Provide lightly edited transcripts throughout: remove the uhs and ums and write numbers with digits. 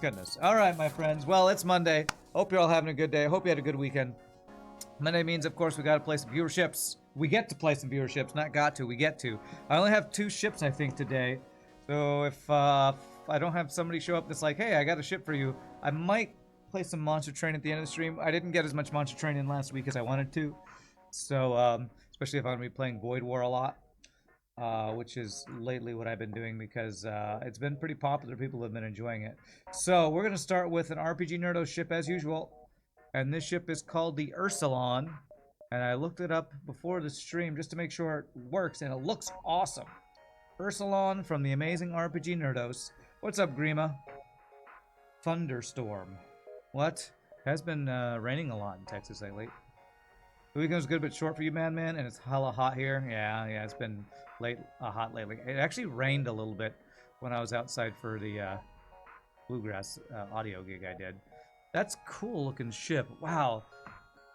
Goodness. All right, my friends. Well, it's Monday. Hope you're all having a good day. Hope you had a good weekend. Monday means, of course, we got to play some viewer ships. We get to play some viewer ships. Not got to. We get to. I only have 2 ships, I think, today. So if I don't have somebody show up that's like, hey, I got a ship for you, I might play some Monster Train at the end of the stream. I didn't get as much Monster Train in last week as I wanted to. So, especially if I'm going to be playing Void War a lot. Which is lately what I've been doing because it's been pretty popular. People have been enjoying it. So we're going to start with an RPGNerdos ship as usual. And this ship is called the Ursalon. And I looked it up before the stream just to make sure it works. And it looks awesome. Ursalon from the amazing RPGNerdos. What's up, Grima? Thunderstorm. What? Has been raining a lot in Texas lately. The weekend was good but short for you, man, and it's hella hot here. Yeah, it's been hot lately. It actually rained a little bit when I was outside for the Bluegrass audio gig I did. That's cool looking ship. Wow.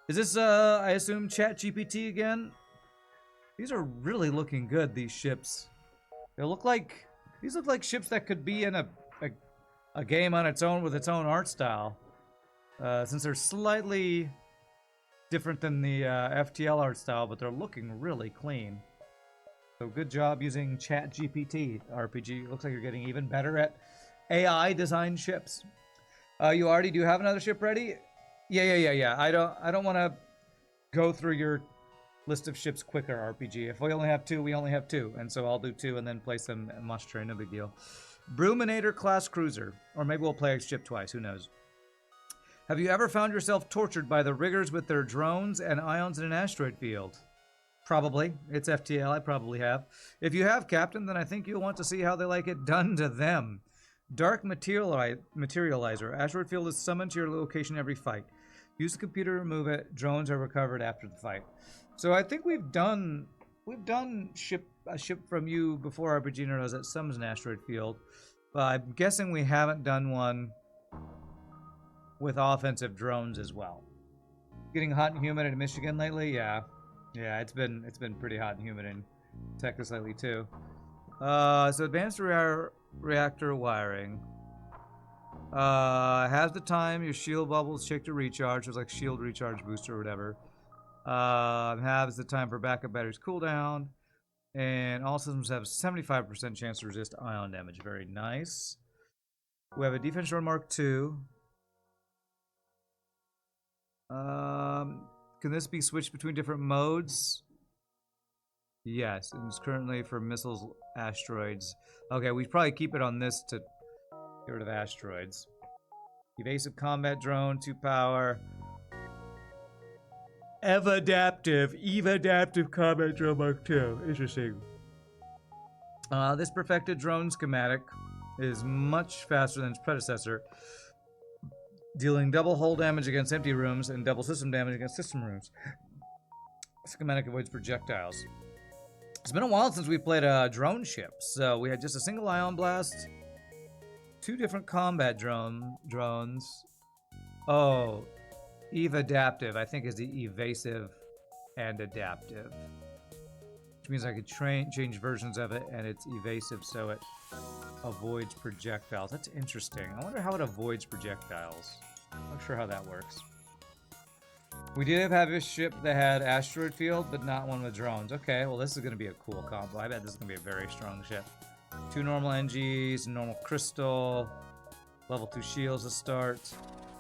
Is this, I assume, ChatGPT again? These are really looking good, these ships. These look like ships that could be in a game on its own with its own art style. Since they're slightly different than the FTL art style, but they're looking really clean. So good job using ChatGPT, RPG. Looks like you're getting even better at AI designed ships. You already do have another ship ready? Yeah. I don't want to go through your list of ships quicker, RPG. If we only have 2, we only have 2, and so I'll do 2 and then play some Monster Train. No big deal. Bruminator class cruiser, or maybe we'll play a ship twice. Who knows? Have you ever found yourself tortured by the riggers with their drones and ions in an asteroid field? Probably. It's FTL. I probably have. If you have, Captain, then I think you'll want to see how they like it done to them. Dark Materializer. Asteroid field is summoned to your location every fight. Use the computer to remove it. Drones are recovered after the fight. So I think we've done a ship from you before, RPGNerdos, at Summons an asteroid field. But I'm guessing we haven't done one with offensive drones as well. Getting hot and humid in Michigan lately? Yeah, it's been pretty hot and humid in Texas lately too. So advanced reactor wiring. Has the time your shield bubbles check to recharge. It's like shield recharge booster or whatever. Has the time for backup batteries cooldown. And all systems have a 75% chance to resist ion damage. Very nice. We have a defense drone Mark II. Can this be switched between different modes? Yes, it's currently for missiles, asteroids. Okay, we probably keep it on this to get rid of asteroids. Evasive combat drone, 2 power. Eve-adaptive combat drone Mark II. Interesting. This perfected drone schematic is much faster than its predecessor, dealing double hull damage against empty rooms and double system damage against system rooms. Schematic avoids projectiles. It's been a while since we played a drone ship, so we had just a single ion blast, 2 different combat drones. Oh, Eve Adaptive, I think, is the evasive and adaptive, which means I could change versions of it, and it's evasive, so it avoids projectiles. That's interesting. I wonder how it avoids projectiles. I'm not sure how that works. We did have a ship that had asteroid field, but not one with drones. Okay, well, this is going to be a cool combo. I bet this is going to be a very strong ship. 2 normal NGs, normal crystal, level 2 shields to start.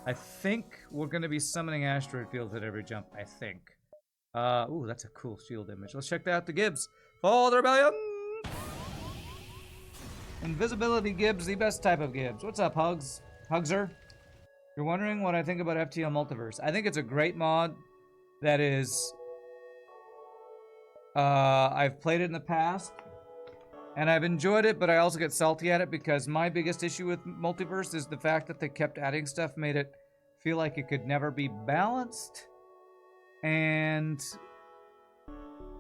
I think we're going to be summoning asteroid fields at every jump, I think. Ooh, that's a cool shield image. Let's check that out. The Gibbs. For the rebellion! Invisibility Gibbs, the best type of Gibbs. What's up, Hugs? Hugser? You're wondering what I think about FTL Multiverse. I think it's a great mod that is... I've played it in the past, and I've enjoyed it, but I also get salty at it because my biggest issue with Multiverse is the fact that they kept adding stuff, made it feel like it could never be balanced, and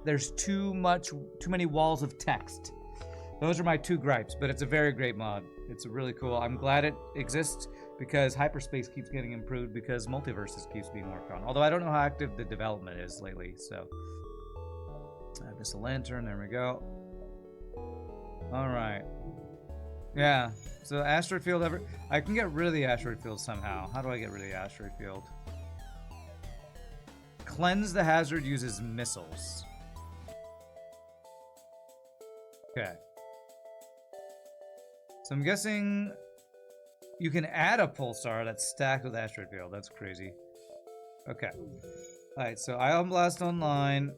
there's too many walls of text. Those are my 2 gripes, but it's a very great mod. It's really cool. I'm glad it exists because hyperspace keeps getting improved because Multiverses keeps being worked on. Although I don't know how active the development is lately, so. This is a lantern, there we go. Alright. Yeah. So asteroid field ever... I can get rid of the asteroid field somehow. How do I get rid of the asteroid field? Cleanse the hazard uses missiles. Okay. So I'm guessing you can add a pulsar that's stacked with asteroid field. That's crazy. Okay. Alright, so Ion Blast online.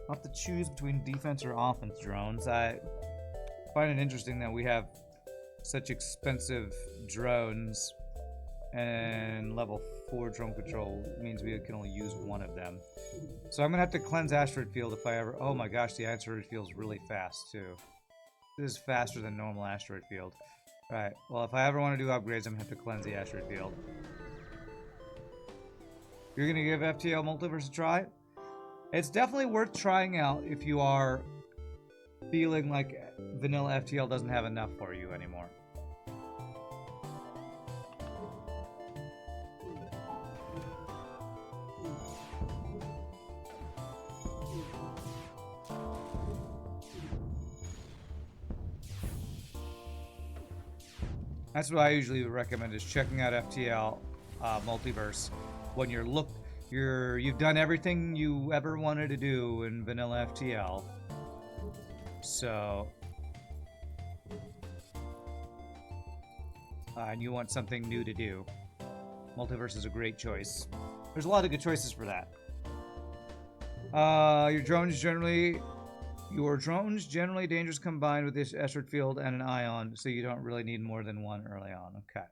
I'll have to choose between defense or offense drones. I find it interesting that we have such expensive drones, and level 4 drone control means we can only use one of them. So I'm gonna have to cleanse asteroid field if I ever... Oh my gosh, the asteroid field's really fast too. This is faster than normal asteroid field. Alright, well if I ever want to do upgrades, I'm gonna have to cleanse the asteroid field. You're gonna give FTL Multiverse a try? It's definitely worth trying out if you are feeling like vanilla FTL doesn't have enough for you anymore. That's what I usually recommend, is checking out FTL Multiverse when you've done everything you ever wanted to do in vanilla FTL. So and you want something new to do. Multiverse is a great choice. There's a lot of good choices for that. Your drones generally dangerous combined with this asteroid field and an ion, so you don't really need more than one early on. Okay.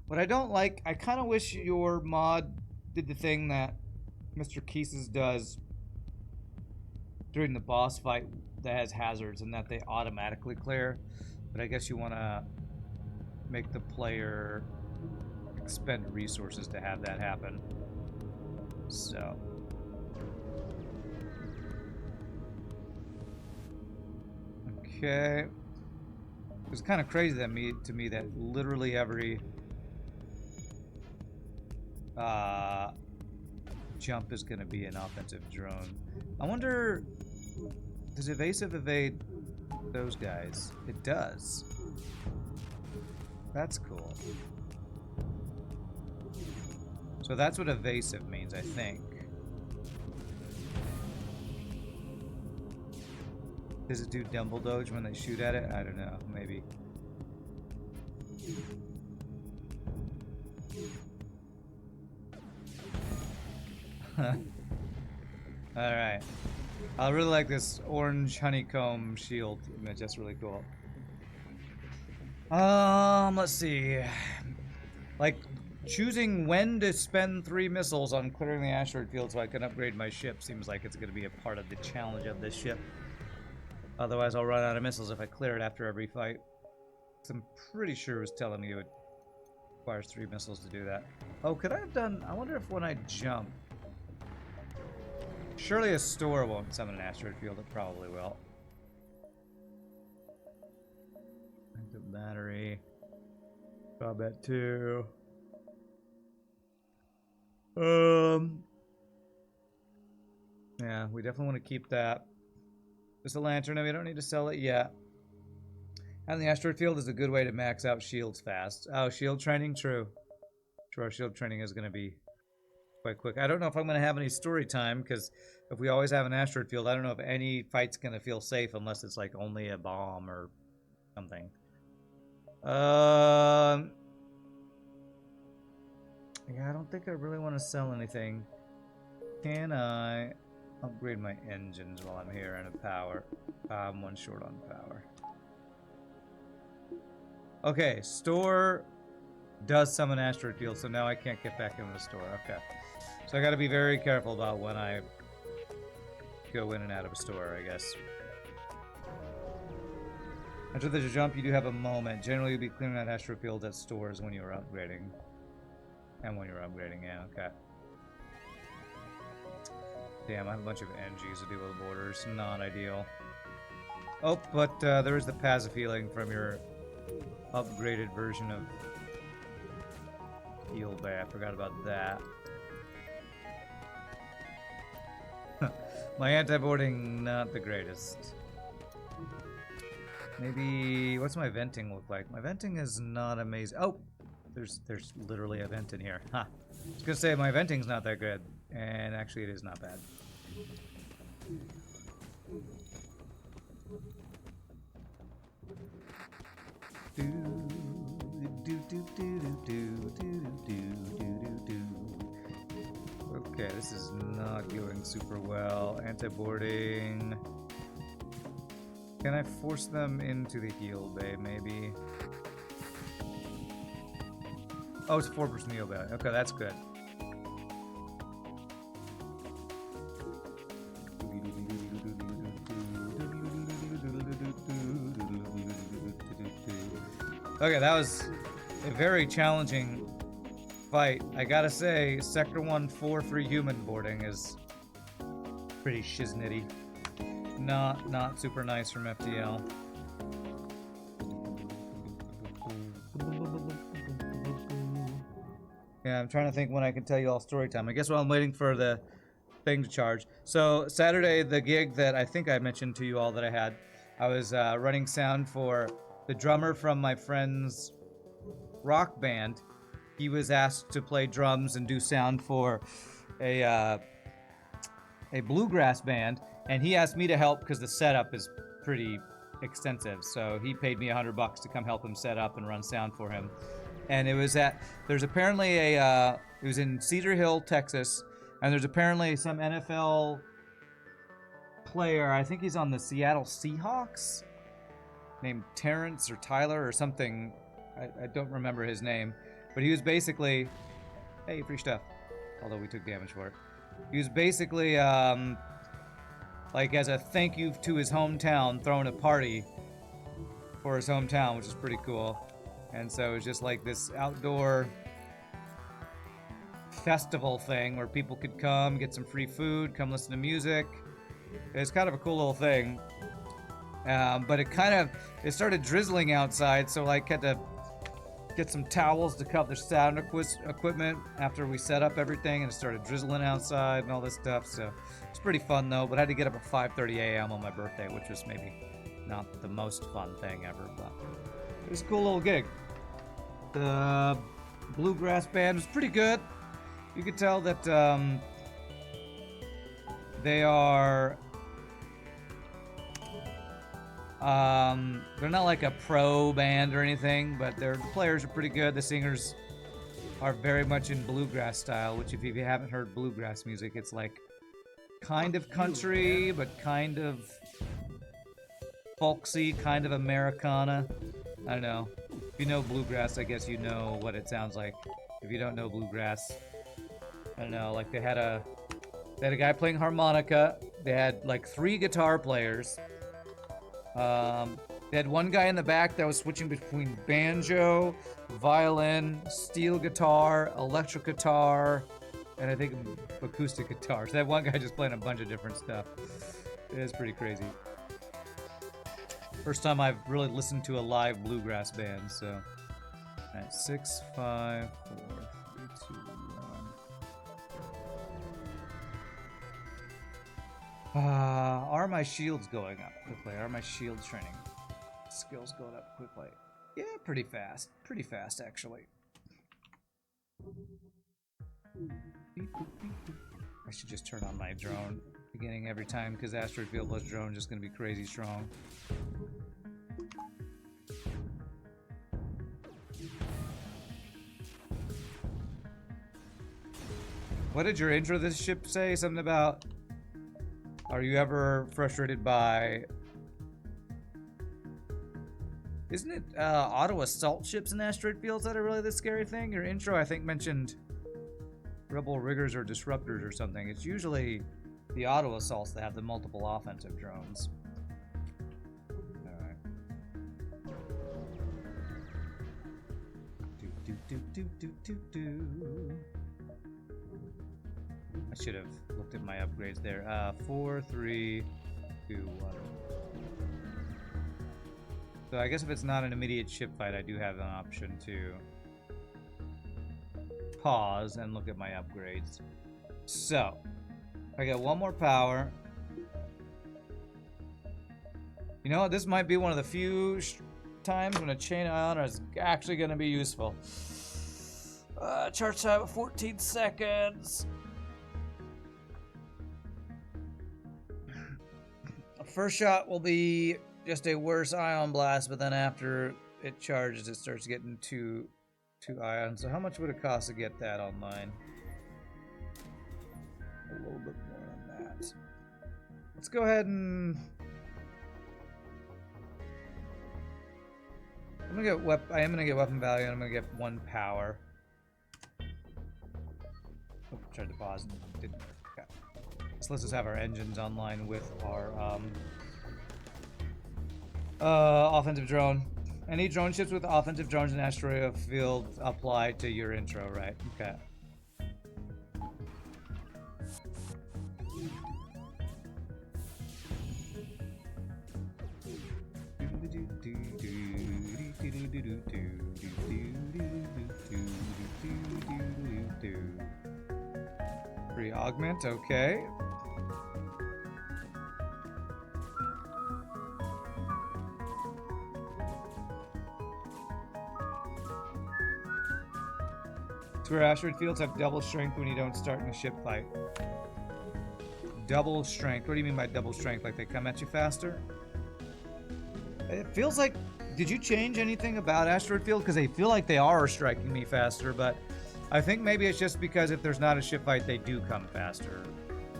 What I don't like, I kind of wish your mod did the thing that Mr. Keeses does during the boss fight that has hazards and that they automatically clear. But I guess you want to make the player expend resources to have that happen. So... Okay. It's kind of crazy to me that literally every jump is going to be an offensive drone. I wonder, does evasive evade those guys? It does. That's cool. So that's what evasive means, I think. Does it do Dumble Doge when they shoot at it? I don't know, maybe. Alright. I really like this orange honeycomb shield image, that's really cool. Let's see. Like, choosing when to spend 3 missiles on clearing the asteroid field so I can upgrade my ship seems like it's going to be a part of the challenge of this ship. Otherwise, I'll run out of missiles if I clear it after every fight. So I'm pretty sure it was telling me it requires 3 missiles to do that. Oh, could I have done... I wonder if when I jump... Surely a store won't summon an asteroid field. It probably will. Active battery. Combat 2. Yeah, we definitely want to keep that. Just a lantern, and we don't need to sell it yet. And the asteroid field is a good way to max out shields fast. Oh, shield training? True. True, our shield training is going to be quite quick. I don't know if I'm going to have any story time, because if we always have an asteroid field, I don't know if any fight's going to feel safe unless it's like only a bomb or something. Yeah, I don't think I really want to sell anything. Can I upgrade my engines while I'm here and a power? I'm 1 short on power. Okay, store does summon asteroid field, so now I can't get back into the store. Okay. So I gotta be very careful about when I go in and out of a store, I guess. After the jump, you do have a moment. Generally, you'll be clearing out asteroid fields at stores when you're upgrading. And when you're upgrading, yeah, okay. Damn, I have a bunch of NGs to deal with borders. Not ideal. Oh, but there is the passive healing from your upgraded version of Heal Bay. I forgot about that. My anti-boarding, not the greatest. Maybe, what's my venting look like? My venting is not amazing. Oh, there's literally a vent in here. Huh. I was gonna say my venting's not that good, and actually it is not bad. Okay, this is not going super well. Anti-boarding. Can I force them into the heal bay, maybe? Oh, it's a 4% heal bay. Okay, that's good. Okay, that was a very challenging fight. I gotta say, Sector 1 4-3 human boarding is pretty shiznitty. Not super nice from FTL. Yeah, I'm trying to think when I can tell you all story time. I guess while I'm waiting for the thing to charge. So Saturday, the gig that I think I mentioned to you all that I had, I was running sound for the drummer from my friend's rock band. He was asked to play drums and do sound for a bluegrass band, and he asked me to help because the setup is pretty extensive. So he paid me $100 to come help him set up and run sound for him. And it was there's apparently it was in Cedar Hill, Texas, and there's apparently some NFL player, I think he's on the Seattle Seahawks, named Terrence or Tyler or something. I don't remember his name, but he was basically, hey, free stuff, although we took damage for it. He was basically, like as a thank you to his hometown, throwing a party for his hometown, which is pretty cool. And so it was just like this outdoor festival thing where people could come, get some free food, come listen to music. It's kind of a cool little thing. But it started drizzling outside, so I had to get some towels to cover the sound equipment after we set up everything, and it started drizzling outside and all this stuff. So it's pretty fun though, but I had to get up at 5:30 a.m. on my birthday, which was maybe not the most fun thing ever, but it was a cool little gig. The bluegrass band was pretty good. You could tell that they are they're not like a pro band or anything, but their players are pretty good. The singers are very much in bluegrass style, which if you haven't heard bluegrass music, it's like kind of country, but kind of folksy, kind of Americana. I don't know. If you know bluegrass, I guess you know what it sounds like. If you don't know bluegrass, I don't know, like they had a guy playing harmonica. They had like 3 guitar players. They had one guy in the back that was switching between banjo, violin, steel guitar, electric guitar, and I think acoustic guitar. So they had one guy just playing a bunch of different stuff. It is pretty crazy. First time I've really listened to a live bluegrass band, so. Alright, 6, 5, 4, 3, 2, 1. Are my shields going up quickly? Are my shield training skills going up quickly? Yeah, pretty fast. Pretty fast, actually. I should just turn on my drone beginning every time, because asteroid field plus drone is just going to be crazy strong. What did your intro to this ship say? Something about, are you ever frustrated by... Isn't it auto assault ships in asteroid fields that are really the scary thing? Your intro, I think, mentioned rebel riggers or disruptors or something. It's usually the auto assaults that have the multiple offensive drones. Alright. I should have looked at my upgrades there. 4, 3, 2, 1. So I guess if it's not an immediate ship fight, I do have an option to pause and look at my upgrades. So, I got 1 more power. You know what? This might be one of the few times when a chain ion is actually going to be useful. Charge time 14 seconds. First shot will be just a worse ion blast, but then after it charges, it starts getting two ions. So how much would it cost to get that online? A little bit more than that. Let's go ahead and... I am gonna get weapon value, and I'm gonna get 1 power. Oh, tried to pause and didn't work. Okay. So let's just have our engines online with our offensive drone. Any drone ships with offensive drones in asteroid field apply to your intro, right? Okay. Free augment, okay. Where asteroid fields have double strength when you don't start in a ship fight. Double strength. What do you mean by double strength? Like they come at you faster? It feels like... Did you change anything about asteroid field? Because they feel like they are striking me faster, but I think maybe it's just because if there's not a ship fight, they do come faster.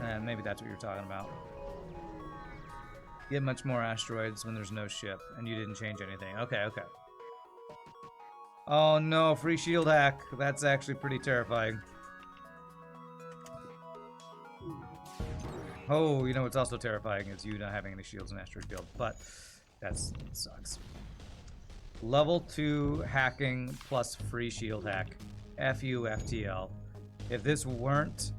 And maybe that's what you're talking about. Get much more asteroids when there's no ship, and you didn't change anything. Okay, okay. Oh no, free shield hack. That's actually pretty terrifying. Oh, you know what's also terrifying is you not having any shields in asteroid field, but that sucks. Level 2 hacking plus free shield hack. FU FTL. If this weren't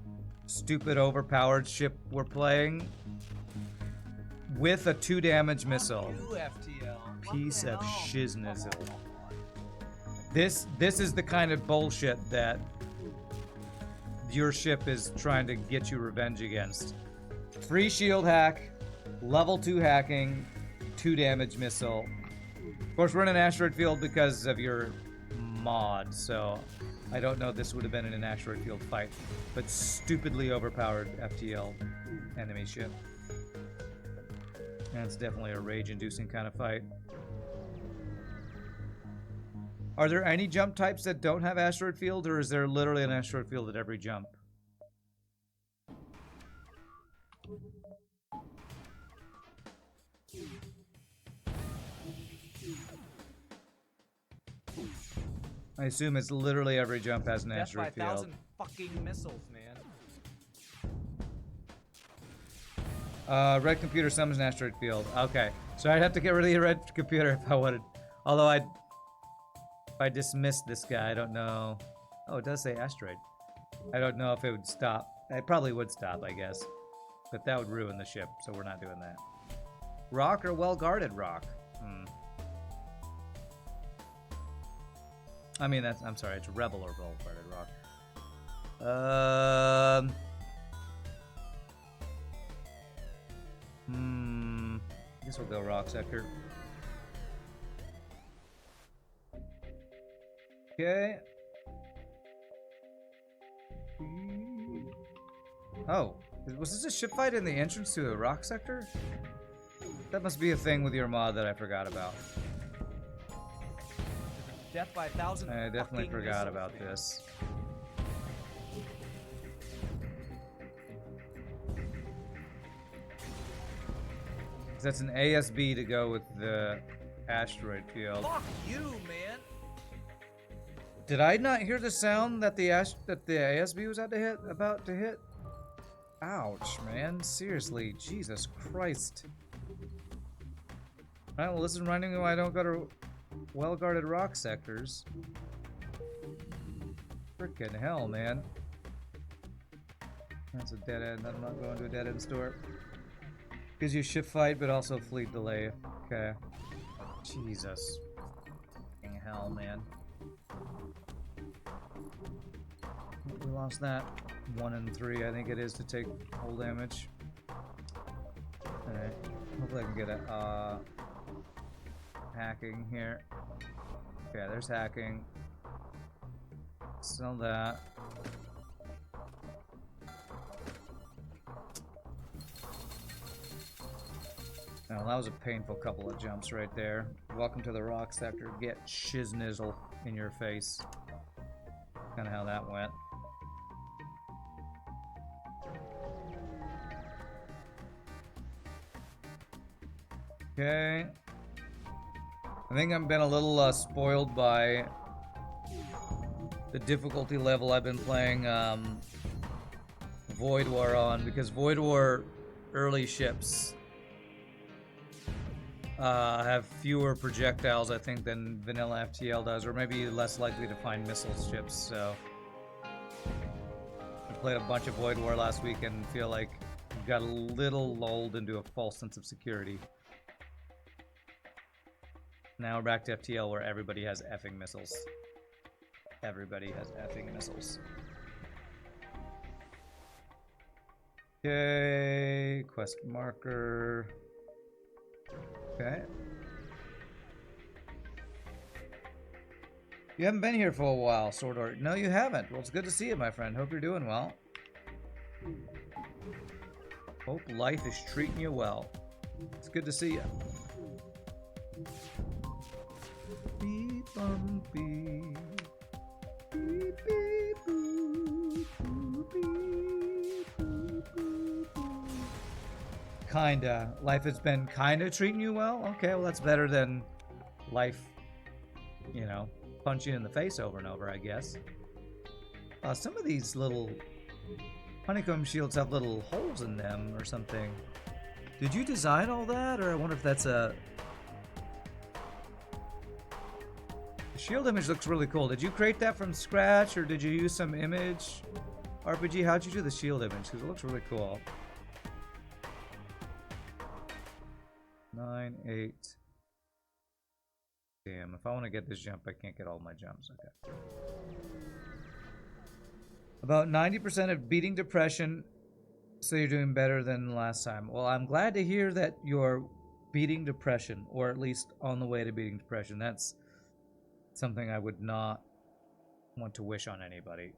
stupid overpowered ship we're playing with a 2 damage missile. Piece of shiznazzle. This is the kind of bullshit that your ship is trying to get you revenge against. Free shield hack, level 2 hacking, 2 damage missile. Of course, we're in an asteroid field because of your mod, so I don't know if this would have been in an asteroid field fight, but stupidly overpowered FTL enemy ship. And it's definitely a rage-inducing kind of fight. Are there any jump types that don't have asteroid field, or is there literally an asteroid field at every jump? I assume it's literally every jump has an asteroid field. 1,000 fucking missiles, man. Red computer summons an asteroid field. Okay, so I'd have to get rid of the red computer if I wanted. Although if I dismissed this guy, I don't know. Oh, it does say asteroid. I don't know if it would stop. It probably would stop, I guess. But that would ruin the ship, so we're not doing that. Rock or well-guarded rock? I mean, I'm sorry, it's rebel or well-guarded rock. I guess we'll go rock sector. Okay. Oh, was this a ship fight in the entrance to the rock sector? That must be a thing with your mod that I forgot about. Death by 1,000. I definitely forgot about this. That's an ASB to go with the asteroid field. Fuck you, man. Did I not hear the sound that the ASB was about to hit? Ouch, man. Seriously, Jesus Christ. Alright, well, this is reminding me why I don't go to well-guarded rock sectors. Frickin' hell, man. That's a dead end. I'm not going to a dead end store. Gives you ship fight, but also fleet delay. Okay. Jesus. Frickin' hell, man. We lost that. 1 and 3, I think it is, to take hull damage. Alright. Hopefully I can get a hacking here. Okay, there's hacking. Sell that. Now that was a painful couple of jumps right there. Welcome to the rock sector. Get shiznizzle in your face. Kind of how that went. Okay. I think I've been a little spoiled by the difficulty level I've been playing Void War on, because Void War early ships have fewer projectiles, I think, than vanilla FTL does, or maybe less likely to find missile ships, so... I played a bunch of Void War last week and feel like got a little lulled into a false sense of security. Now we're back to FTL where everybody has effing missiles. Everybody has effing missiles. Okay, quest marker. Okay. You haven't been here for a while, Sword Art. No, you haven't. Well, it's good to see you, my friend. Hope you're doing well. Hope life is treating you well. It's good to see you. Beep bumpy. Beep beep boop, boop, beep, boop, boop, boop. Kinda. Life has been kinda treating you well? Okay, well that's better than life, you know, punch you in the face over and over, I guess. Some of these little honeycomb shields have little holes in them or something. Did you design all that? Or I wonder if that's a... The shield image looks really cool. Did you create that from scratch or did you use some image? RPG, how'd you do the shield image? Because it looks really cool. 9, 8. Damn, if I want to get this jump, I can't get all my jumps. Okay. About 90% of beating depression, so you're doing better than last time. Well, I'm glad to hear that you're beating depression, or at least on the way to beating depression. That's something I would not want to wish on anybody.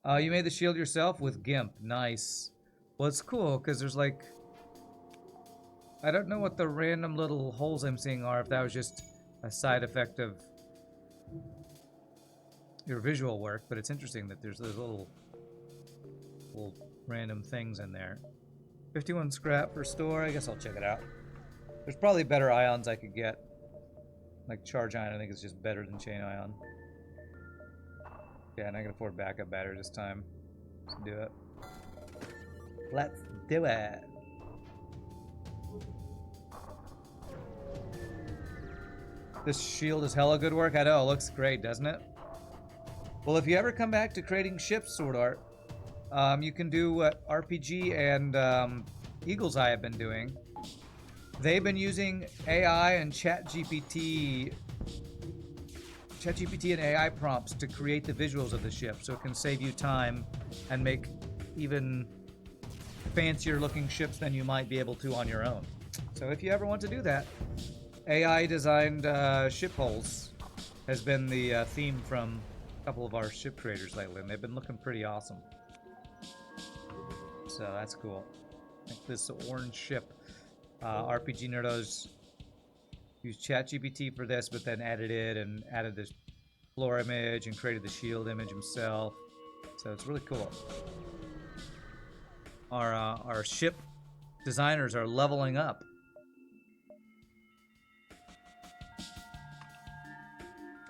You made the shield yourself with GIMP. Nice. Well, it's cool, because there's like... I don't know what the random little holes I'm seeing are, if that was just a side effect of your visual work, but it's interesting that there's those little random things in there. 51 scrap per store, I guess I'll check it out. There's probably better ions I could get. Like charge ion, I think it's just better than chain ion. Yeah, and I can afford backup battery this time. Let's do it. Let's do it. This shield is hella good work. I know, it looks great, doesn't it? Well, if you ever come back to creating ships, Sword Art, you can do what RPG and Eagle's Eye have been doing. They've been using AI and ChatGPT and AI prompts to create the visuals of the ship, so it can save you time and make even fancier looking ships than you might be able to on your own. So if you ever want to do that, AI designed ship holes has been the theme from a couple of our ship creators lately, and they've been looking pretty awesome. So that's cool. I think this orange ship, RPGNerdos used ChatGPT for this, but then edited and added this floor image and created the shield image himself. So it's really cool. Our ship designers are leveling up.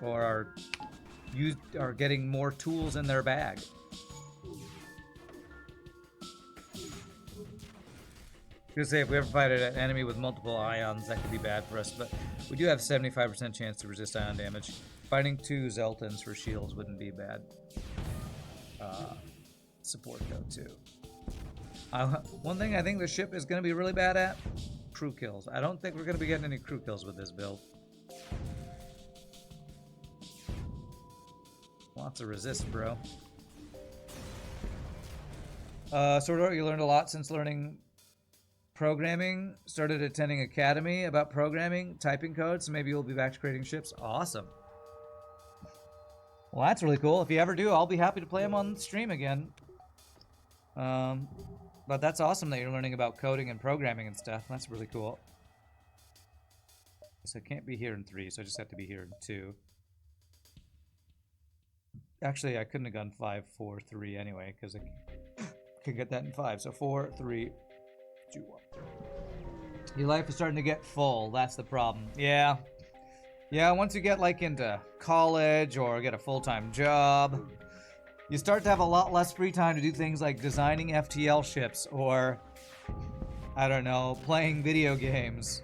Or are getting more tools in their bag. I was gonna say, if we ever fight an enemy with multiple ions, that could be bad for us, but we do have 75% chance to resist ion damage. Fighting 2 Zeltans for shields wouldn't be bad. Support though too. One thing I think the ship is gonna be really bad at: crew kills. I don't think we're gonna be getting any crew kills with this build. Lots of resist, bro. Sword Art, you learned a lot since learning programming, started attending academy about programming, typing code, so maybe you'll be back to creating ships. Awesome. Well, that's really cool. If you ever do, I'll be happy to play them on stream again. But that's awesome that you're learning about coding and programming and stuff. That's really cool. So I can't be here in 3, so I just have to be here in 2. Actually, I couldn't have gone 5, 4, 3 anyway, because I could get that in 5. So 4, 3, 2, 1. Your life is starting to get full. That's the problem. Yeah. Yeah, once you get like into college or get a full-time job, you start to have a lot less free time to do things like designing FTL ships or, I don't know, playing video games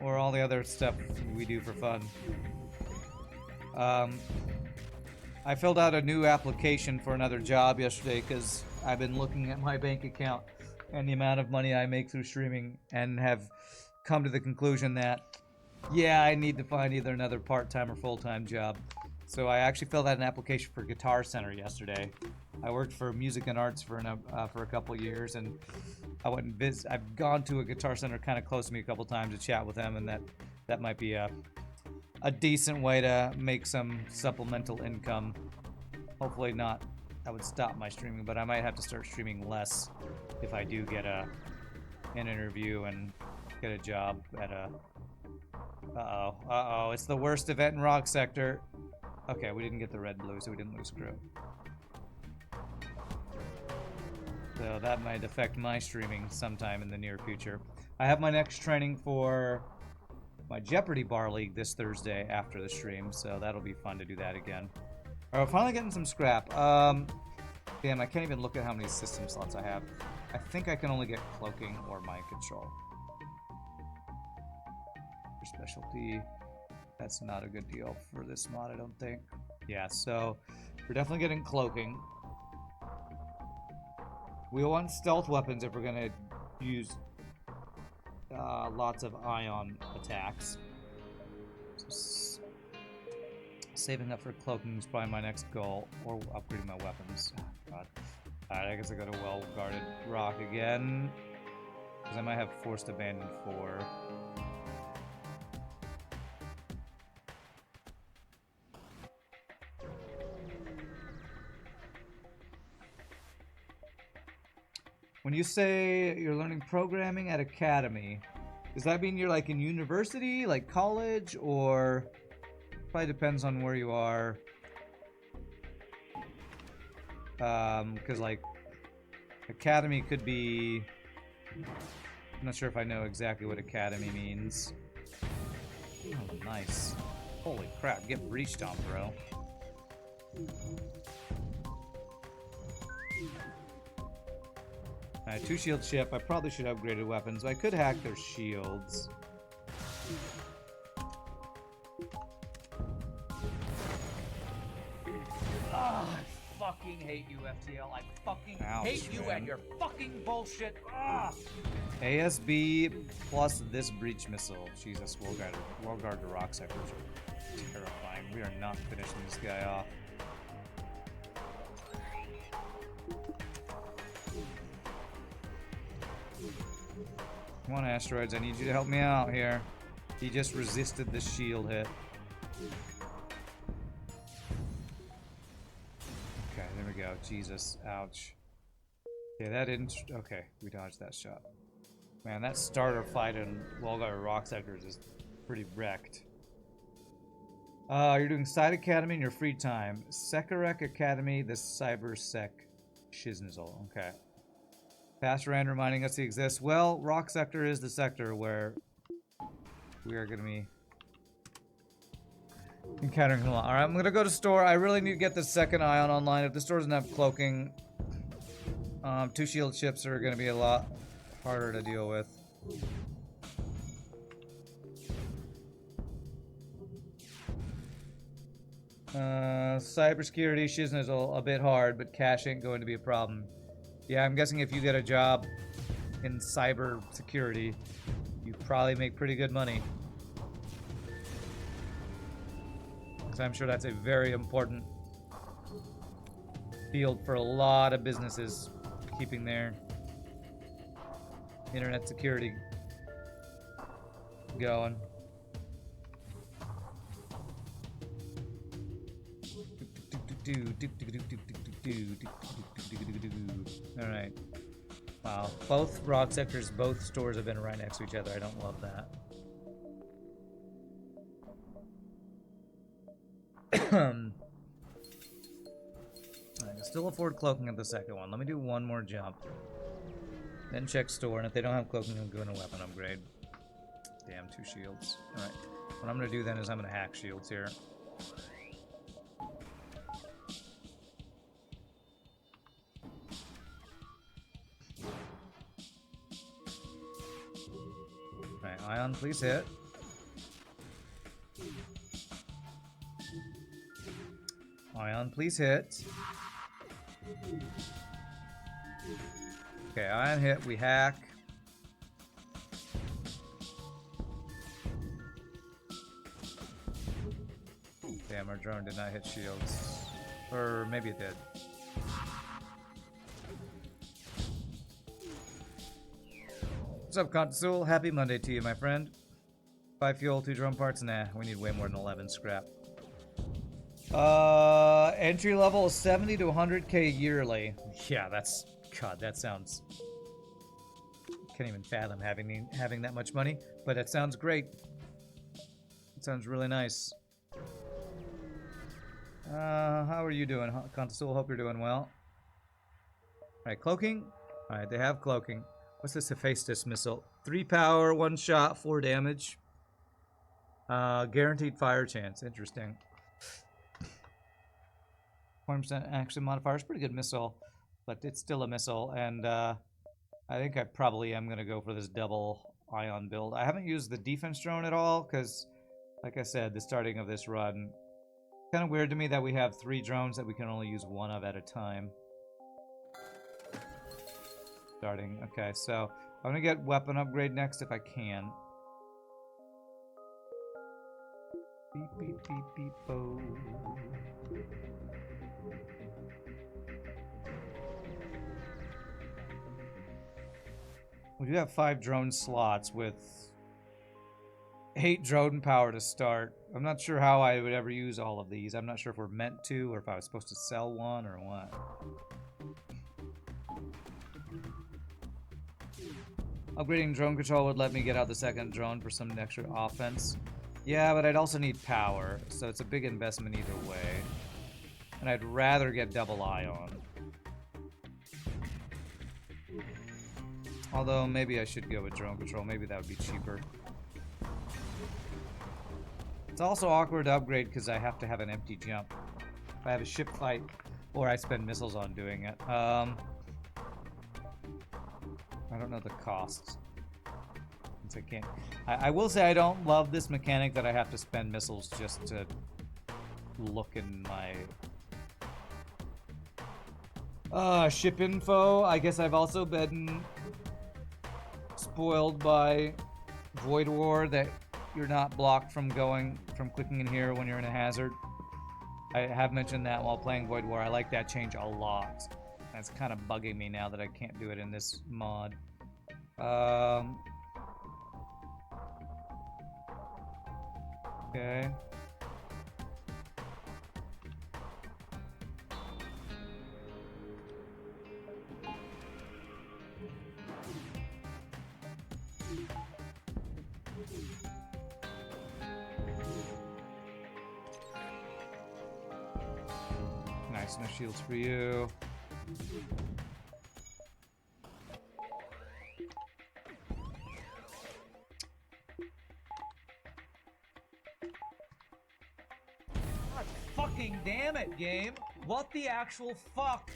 or all the other stuff we do for fun. I filled out a new application for another job yesterday because I've been looking at my bank account and the amount of money I make through streaming and have come to the conclusion that, yeah, I need to find either another part-time or full-time job. So I actually filled out an application for Guitar Center yesterday. I worked for Music and Arts for a couple years, and I went and I've gone to a Guitar Center kind of close to me a couple times to chat with them, and that might be a decent way to make some supplemental income. Hopefully not. I would stop my streaming, but I might have to start streaming less if I do get an interview and get a job at a... Uh-oh, it's the worst event in Rock Sector. Okay, we didn't get the red blue, so we didn't lose crew. So that might affect my streaming sometime in the near future. I have my next training for my Jeopardy Bar League this Thursday after the stream, so that'll be fun to do that again. Alright, we're finally getting some scrap. Damn, I can't even look at how many system slots I have. I think I can only get cloaking or mind control. For specialty, that's not a good deal for this mod, I don't think. Yeah, so we're definitely getting cloaking. We want stealth weapons if we're gonna use lots of ion attacks. So saving up for cloaking is probably my next goal, or upgrading my weapons. Oh, God. Alright, I guess I go to well-guarded rock again, because I might have forced abandon 4. When you say you're learning programming at academy, does that mean you're like in university, like college, or probably depends on where you are? Because like academy could be, I'm not sure if I know exactly what academy means. Oh, nice. Holy crap, get breached on, bro. Alright, 2 shield ship. I probably should have upgraded weapons. I could hack their shields. I fucking hate you, FTL. I fucking hate you and your fucking bullshit. ASB plus this breach missile. Jesus, well-guarded rock sectors are terrifying. We are not finishing this guy off. Come on, asteroids, I need you to help me out here. He just resisted the shield hit. Okay, there we go. Jesus, ouch. Okay, that didn't... Okay, we dodged that shot. Man, that starter fight in well-guarded rock sectors is pretty wrecked. You're doing Side Academy in your free time. Sekarek Academy, the Cybersec Shiznizal. Okay. Past Rand reminding us he exists. Well, Rock Sector is the sector where we are going to be encountering him a lot. Alright, I'm going to go to store. I really need to get the second ion online. If the store doesn't have cloaking, 2 shield ships are going to be a lot harder to deal with. Cybersecurity Shiznizal, a bit hard, but cash ain't going to be a problem. Yeah, I'm guessing if you get a job in cyber security, you probably make pretty good money. Because I'm sure that's a very important field for a lot of businesses, keeping their internet security going. All right. Wow. Both rock sectors, both stores have been right next to each other. I don't love that. I can still afford cloaking at the second one. Let me do one more jump. Then check store, and if they don't have cloaking, I'll go in a weapon upgrade. Damn, 2 shields. Alright. What I'm going to do then is I'm going to hack shields here. Alright, Ion, please hit. Ion, please hit. Okay, Ion hit, we hack. Damn, our drone did not hit shields. Or maybe it did. What's up, Consul? Happy Monday to you, my friend. 5 fuel, 2 drone parts? Nah, we need way more than 11 scrap. Entry level is 70 to 100k yearly. Yeah, that's... God, that sounds... Can't even fathom having that much money, but it sounds great. It sounds really nice. How are you doing, Consul? Hope you're doing well. Alright, cloaking. Alright, they have cloaking. What's this Hephaestus missile? 3 power, 1 shot, 4 damage. Guaranteed fire chance. Interesting. 100% action modifier is pretty good missile, but it's still a missile, and I think I probably am going to go for this double ion build. I haven't used the defense drone at all, because, like I said, the starting of this run, kind of weird to me that we have 3 drones that we can only use 1 of at a time. Starting. Okay, so I'm going to get weapon upgrade next if I can. Beep, beep, beep, beep, bo. We do have 5 drone slots with 8 drone power to start. I'm not sure how I would ever use all of these. I'm not sure if we're meant to, or if I was supposed to sell one, or what. Upgrading drone control would let me get out the second drone for some extra offense. Yeah, but I'd also need power, so it's a big investment either way. And I'd rather get double ion. Although, maybe I should go with drone control. Maybe that would be cheaper. It's also awkward to upgrade because I have to have an empty jump. If I have a ship fight, or I spend missiles on doing it. I don't know the costs. Since I can't... I will say I don't love this mechanic that I have to spend missiles just to look in my... ship info. I guess I've also been spoiled by Void War that you're not blocked from clicking in here when you're in a hazard. I have mentioned that while playing Void War. I like that change a lot. That's kind of bugging me now that I can't do it in this mod. Okay. Nice, no shields for you. God fucking damn it, game! What the actual fuck?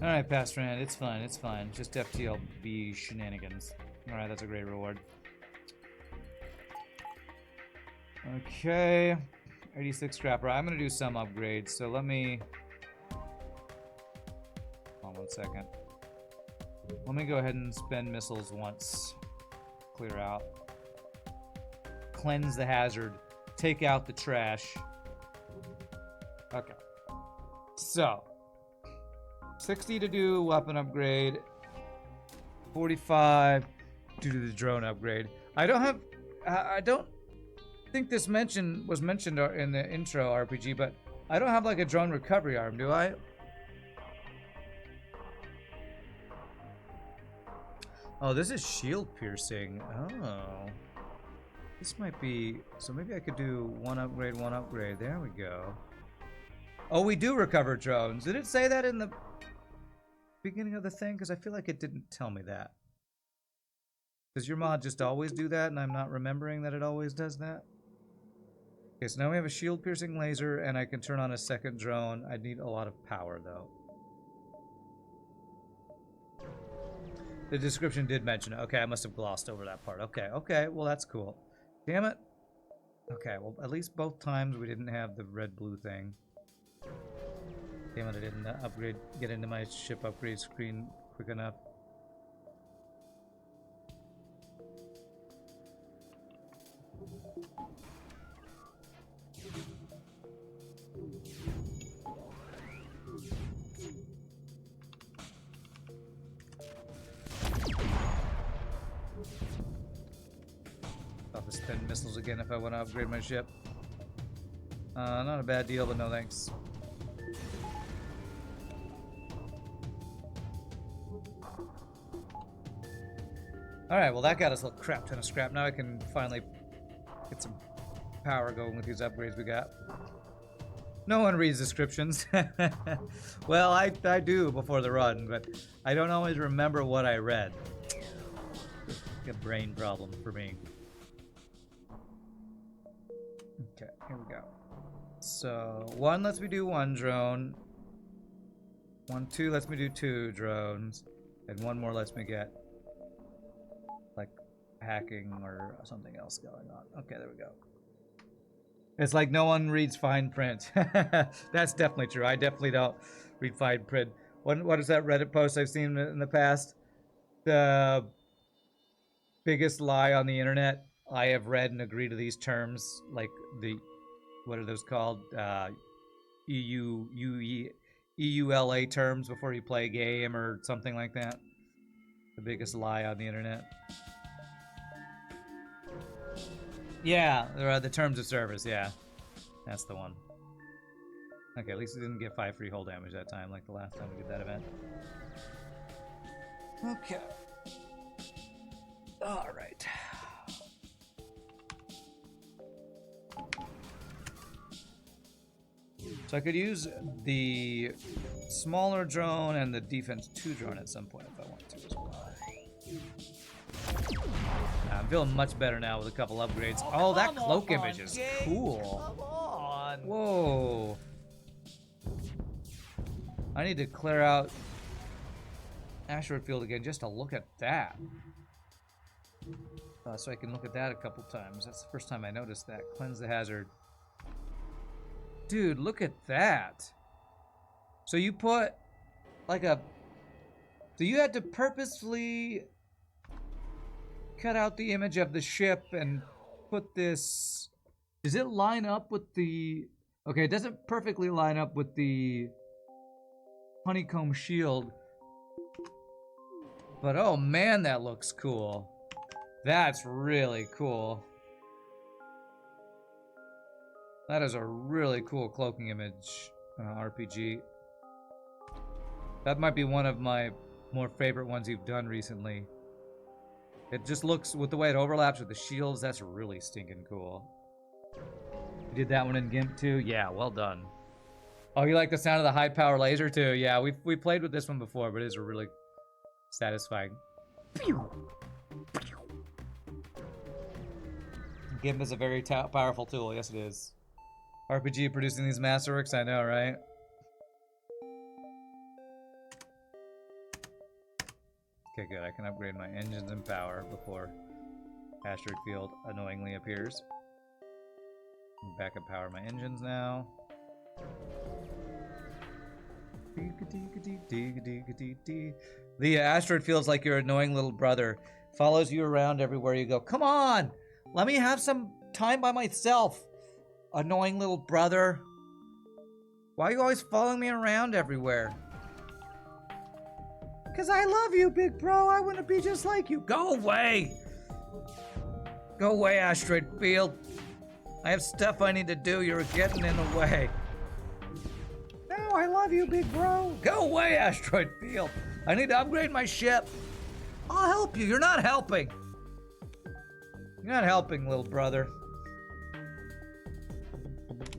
Alright, Pastrand, it's fine, it's fine. Just FTLB shenanigans. Alright, that's a great reward. Okay. 86 scrapper. I'm gonna do some upgrades, so let me... Hold on 1 second. Let me go ahead and spend missiles once. Clear out. Cleanse the hazard. Take out the trash. Okay. So. 60 to do weapon upgrade. 45 due to the drone upgrade. I don't think this was mentioned in the intro RPG, but I don't have like a drone recovery arm, do I? Oh, this is shield piercing. Oh. This might be... So maybe I could do one upgrade, one upgrade. There we go. Oh, we do recover drones. Did it say that in the beginning of the thing? Because I feel like it didn't tell me that. Does your mod just always do that and I'm not remembering that it always does that? Okay, so now we have a shield piercing laser and I can turn on a second drone. I need a lot of power though. The description did mention it. Okay, I must have glossed over that part. Okay, well that's cool. Damn it. Okay, well at least both times we didn't have the red-blue thing. Damn it, I didn't get into my ship upgrade screen quick enough. I'll have to spend missiles again if I want to upgrade my ship. Not a bad deal, but no thanks. Alright, well that got us a crap ton of scrap. Now I can finally get some power going with these upgrades we got. No one reads descriptions. Well, I do before the run, but I don't always remember what I read. A brain problem for me. Okay, here we go. So, 1 lets me do 1 drone. 2 lets me do 2 drones. And 1 more lets me get, like, hacking or something else going on. Okay, there we go. It's like no one reads fine print. That's definitely true. I definitely don't read fine print. What is that Reddit post I've seen in the past? The biggest lie on the internet. I have read and agree to these terms, like the, what are those called? EULA terms before you play a game or something like that. The biggest lie on the internet. Yeah, the terms of service, yeah. That's the one. Okay, at least it didn't get 5 free hull damage that time, like the last time we did that event. Okay. Alright. So I could use the smaller drone and the defense 2 drone at some point if I want to as well. I'm feeling much better now with a couple upgrades. Oh, that cloak image is cool. Come on. Whoa. I need to clear out asteroid field again just to look at that. So I can look at that a couple times. That's the first time I noticed that. Cleanse the hazard. Dude, look at that. So you put like a... So you had to purposefully cut out the image of the ship and put this... Does it line up with the... Okay, it doesn't perfectly line up with the honeycomb shield. But oh man, that looks cool. That's really cool. That is a really cool cloaking image, RPG. That might be one of my more favorite ones you've done recently. It just looks, with the way it overlaps with the shields, that's really stinking cool. You did that one in GIMP too? Yeah, well done. Oh, you like the sound of the high power laser too? Yeah, we played with this one before, but it is really satisfying. GIMP is a very powerful tool, yes it is. RPG producing these masterworks, I know, right? Okay, good. I can upgrade my engines and power before asteroid field annoyingly appears. Backup power my engines now. The asteroid feels like your annoying little brother. Follows you around everywhere you go. Come on! Let me have some time by myself, annoying little brother. Why are you always following me around everywhere? Because I love you, big bro. I want to be just like you. Go away. Go away, asteroid field. I have stuff I need to do. You're getting in the way. No, I love you, big bro. Go away, asteroid field. I need to upgrade my ship. I'll help you. You're not helping. You're not helping, little brother.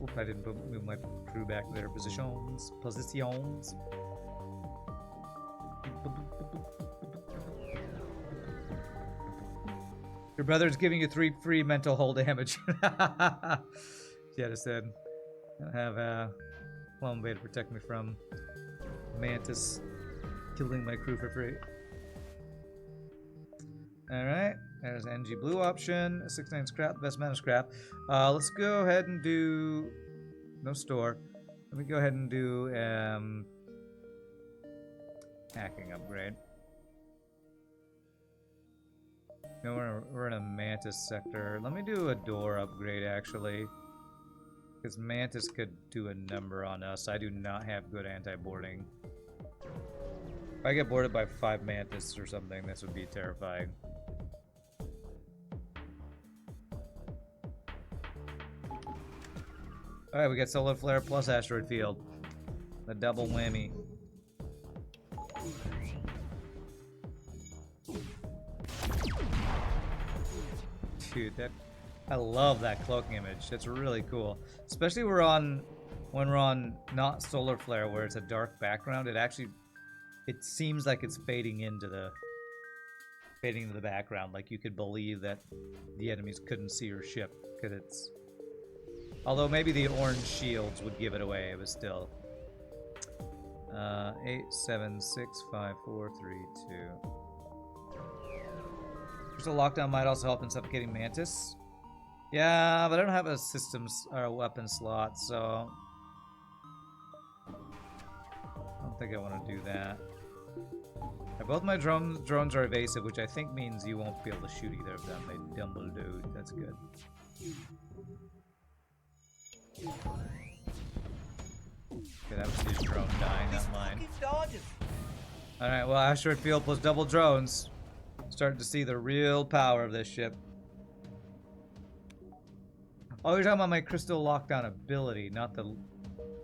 Oop, I didn't move my crew back to their positions. Your brother's giving you 3 free mental hull damage. Jetta said. I have a clone bay to protect me from Mantis killing my crew for free. Alright, there's NG blue option, 69 scrap, the best amount of scrap. Let's go ahead and do no store. Let me go ahead and do hacking upgrade. No, we're in a Mantis sector. Let me do a door upgrade actually. Because Mantis could do a number on us. I do not have good anti-boarding. If I get boarded by 5 Mantis or something, this would be terrifying. Alright, we got solar flare plus asteroid field. The double whammy. Dude, I love that cloaking image. It's really cool. Especially when we're on not solar flare where it's a dark background. It seems like it's fading into the background. Like you could believe that the enemies couldn't see your ship because it's. Although maybe the orange shields would give it away, but still. 8, 7, 6, 5, 4, 3, 2. Crystal lockdown might also help in suffocating Mantis. Yeah, but I don't have a systems or a weapon slot, so I don't think I want to do that. Both my drones are evasive, which I think means you won't be able to shoot either of them. They dumble dude. That's good. Okay, that was his drone dying, not mine. Alright, well, asteroid field plus double drones. Starting to see the real power of this ship. Oh, you're talking about my crystal lockdown ability, not the...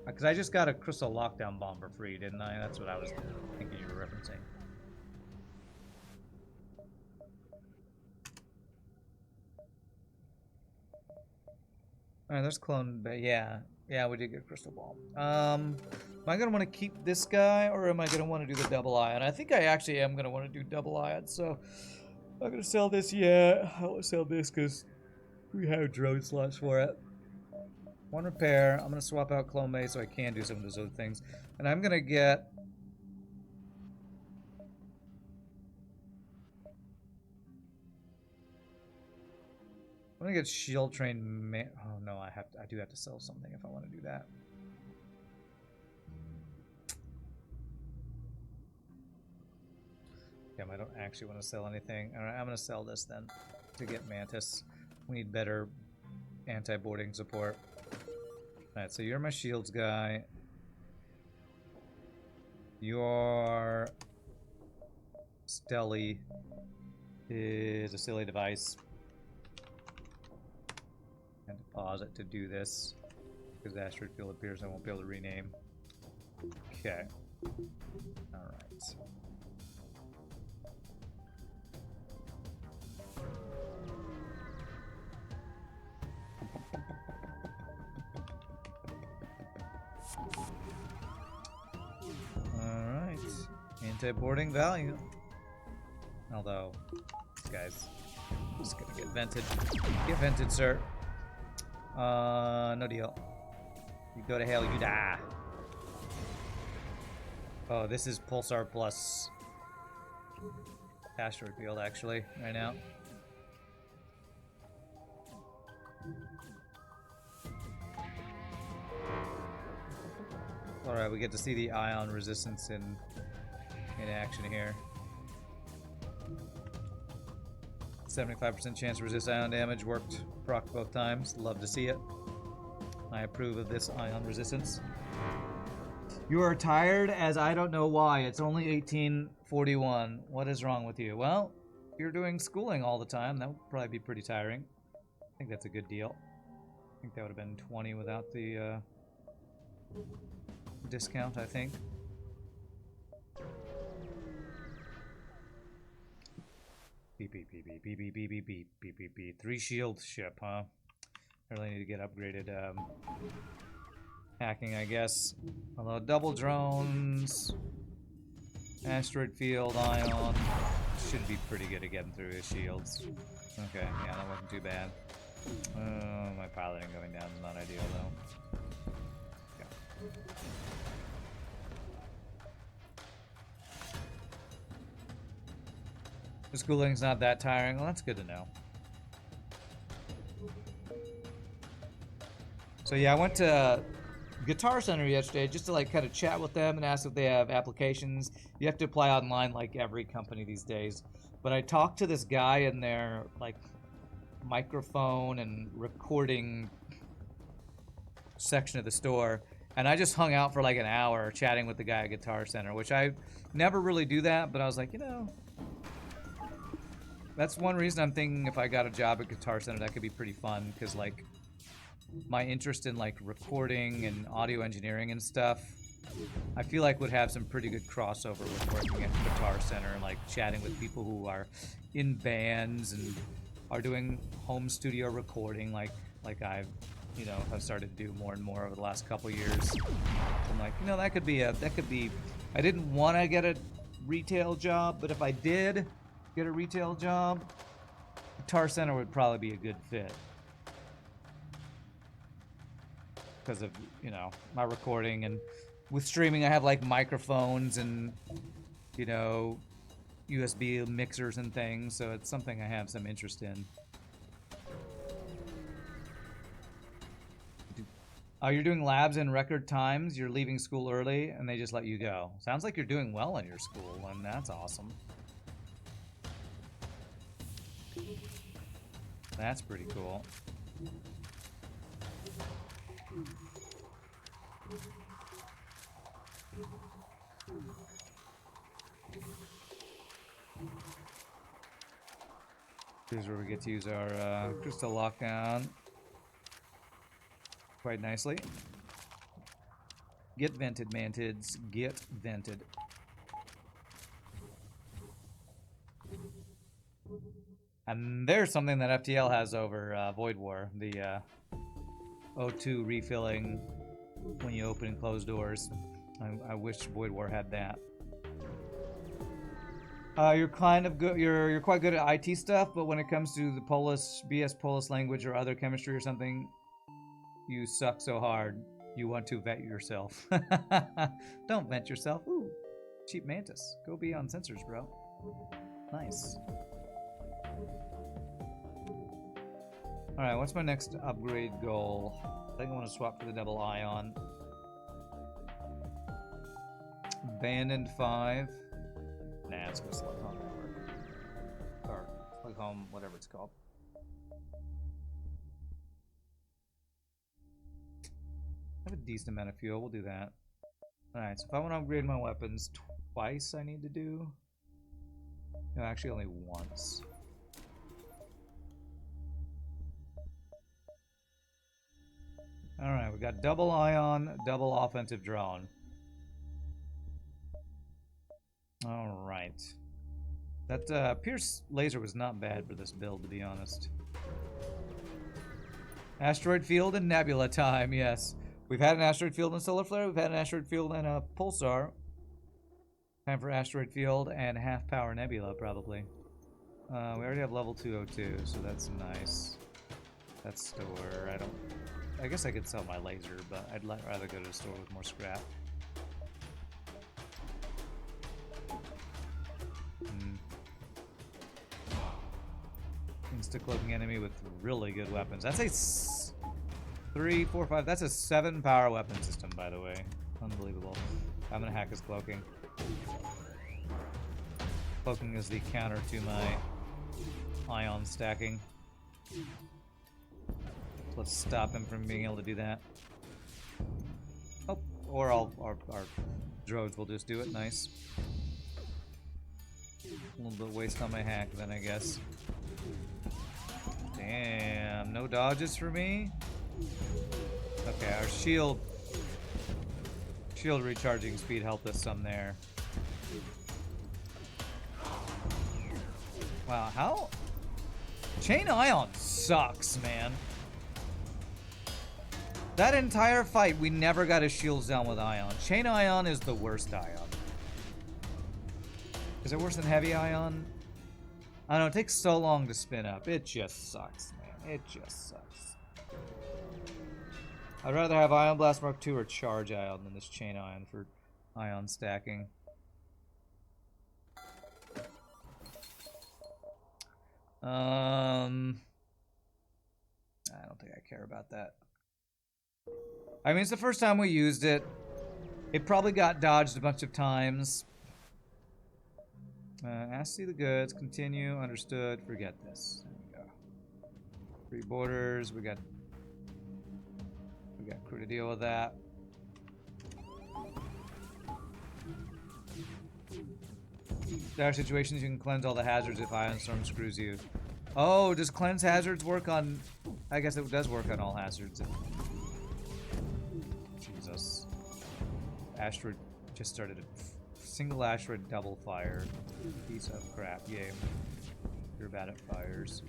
Because I just got a crystal lockdown bomb for free, didn't I? That's what I was thinking you were referencing. Alright, there's clone, but yeah. Yeah, we did get a crystal bomb. Am I going to want to keep this guy, or am I going to want to do the double ion? I think I actually am going to want to do double ion, so I'm not going to sell this yet. I want to sell this because we have drone slots for it. 1 repair. I'm going to swap out clone bay so I can do some of those other things. And I'm going to get... I'm gonna get shield train. Oh no, I do have to sell something if I want to do that. Damn, I don't actually want to sell anything. All right, I'm gonna sell this then to get Mantis. We need better anti-boarding support. All right, so you're my shields guy. Your Stelly is a silly device. And to pause it to do this because asteroid field appears I won't be able to rename. Okay. Alright. Alright. Anti-boarding value. Although, this guy's just gonna get vented. Get vented, sir. No deal. You go to hell, you die. Oh, this is Pulsar plus asteroid field actually, right now. Alright, we get to see the ion resistance in action here. 75% chance to resist ion damage, worked proc both times. Love to see it. I approve of this ion resistance. You are tired as I don't know why. It's only 1841. What is wrong with you? Well, you're doing schooling all the time. That would probably be pretty tiring. I think that's a good deal. I think that would have been 20 without the discount, I think. Beep, beep, beep, beep, beep, beep, beep, beep, beep, beep, beep, beep. 3 shield ship, huh? I really need to get upgraded hacking, I guess. Although double drones, asteroid field, ion, should be pretty good at getting through his shields. Okay, yeah, that wasn't too bad. My piloting going down is not ideal though. Yeah. The schooling's not that tiring. Well, that's good to know. So yeah, I went to Guitar Center yesterday just to like kind of chat with them and ask if they have applications. You have to apply online like every company these days. But I talked to this guy in their like microphone and recording section of the store, and I just hung out for like an hour chatting with the guy at Guitar Center, which I never really do that, but I was like, you know, that's one reason I'm thinking if I got a job at Guitar Center, that could be pretty fun, because like my interest in like recording and audio engineering and stuff, I feel like would have some pretty good crossover with working at Guitar Center and like chatting with people who are in bands and are doing home studio recording like I've, you know, have started to do more and more over the last couple years. I'm like, you know, that could be I didn't want to get a retail job, but if I did get a retail job, Guitar Center would probably be a good fit. Because of, you know, my recording, and with streaming I have like microphones and, you know, USB mixers and things, so it's something I have some interest in. You're doing labs in record times, you're leaving school early, and they just let you go. Sounds like you're doing well in your school, and that's awesome. That's pretty cool. Here's where we get to use our crystal lockdown quite nicely. Get vented, mantids. Get vented. And there's something that FTL has over Void War. The O2 refilling when you open and close doors. I wish Void War had that. You're kind of good. You're quite good at IT stuff, but when it comes to the BS Polish language or other chemistry or something, you suck so hard. You want to vet yourself. Don't vent yourself. Ooh, cheap mantis. Go be on sensors, bro. Nice. All right, what's my next upgrade goal? I think I want to swap for the double ion. Abandoned 5. Nah, it's gonna slug home network. Or slug home, whatever it's called. I have a decent amount of fuel, we'll do that. Alright, so if I want to upgrade my weapons twice, I need to do. No, actually only once. Alright, we got double ion, double offensive drone. Alright. That Pierce laser was not bad for this build, to be honest. Asteroid field and nebula time, yes. We've had an asteroid field in solar flare, we've had an asteroid field and a pulsar. Time for asteroid field and half power nebula, probably. We already have level 202, so that's nice. That's store. I guess I could sell my laser, but I'd rather go to a store with more scrap. Insta-cloaking enemy with really good weapons. That's a 3, 4, 5. That's a 7 power weapon system, by the way. Unbelievable. I'm gonna hack his cloaking. Cloaking is the counter to my ion stacking. So let's stop him from being able to do that. Oh, Or our droids will just do it. Nice. A little bit waste on my hack then, I guess. Damn, no dodges for me? Okay, our shield recharging speed helped us some there. Wow, how? Chain Ion sucks, man. That entire fight, we never got his shields down with Ion. Chain Ion is the worst Ion. Is it worse than Heavy Ion? I don't know, it takes so long to spin up. It just sucks, man. It just sucks. I'd rather have Ion Blast Mark II or Charge Ion than this Chain Ion for Ion stacking. I don't think I care about that. I mean, it's the first time we used it. It probably got dodged a bunch of times. Ask to see the goods. Continue. Understood. Forget this. There we go. Free borders. We got crew to deal with that. There are situations you can cleanse all the hazards if Ion Storm screws you. Oh, does cleanse hazards work on... I guess it does work on all hazards. Jesus. Asteroid just started a single asteroid double fire. Piece of crap. Yay. You're bad at fires.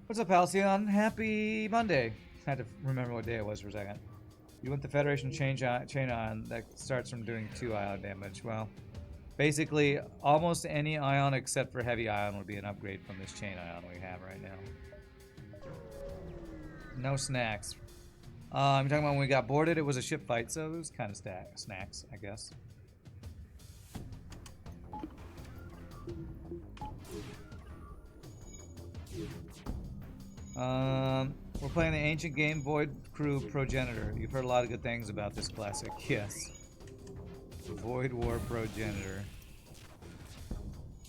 What's up, Halcyon? Happy Monday. I had to remember what day it was for a second. You want the Federation chain ion that starts from doing 2 ion damage. Well, basically, almost any ion except for heavy ion would be an upgrade from this chain ion we have right now. No snacks. I'm talking about when we got boarded, it was a ship fight, so it was kind of snacks, I guess. We're playing the ancient game Void Crew Progenitor. You've heard a lot of good things about this classic. Yes. Void War Progenitor.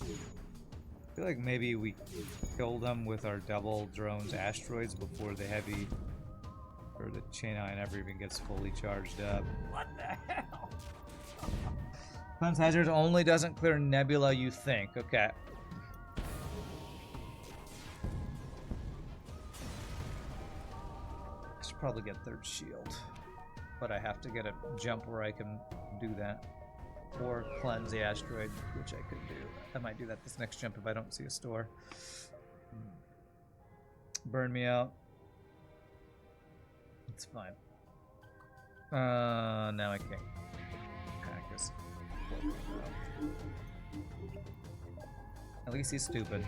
I feel like maybe we killed them with our double drones asteroids before the heavy or the chain ion ever even gets fully charged up. What the hell? Cleanse Hazard only doesn't clear nebula, you think. Okay. Probably get 3rd shield, but I have to get a jump where I can do that, or cleanse the asteroid, which I could do. I might do that this next jump if I don't see a store. Burn me out. It's fine. Now I can't. Cactus. At least he's stupid.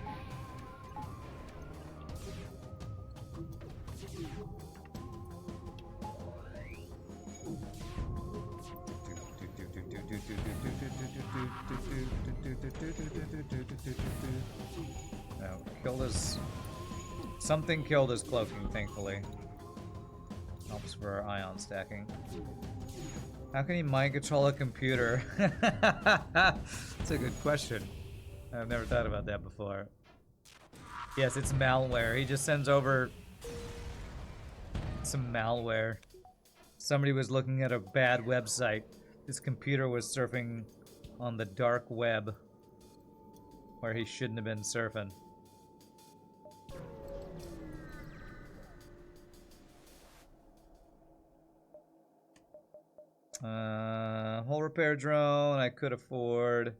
No, killed his... Something killed his cloaking, thankfully. Helps for our ion stacking. How can he mind control a computer? That's a good question. I've never thought about that before. Yes, it's malware. He just sends over some malware. Somebody was looking at a bad website. His computer was surfing on the dark web where he shouldn't have been surfing. Hull repair drone I could afford.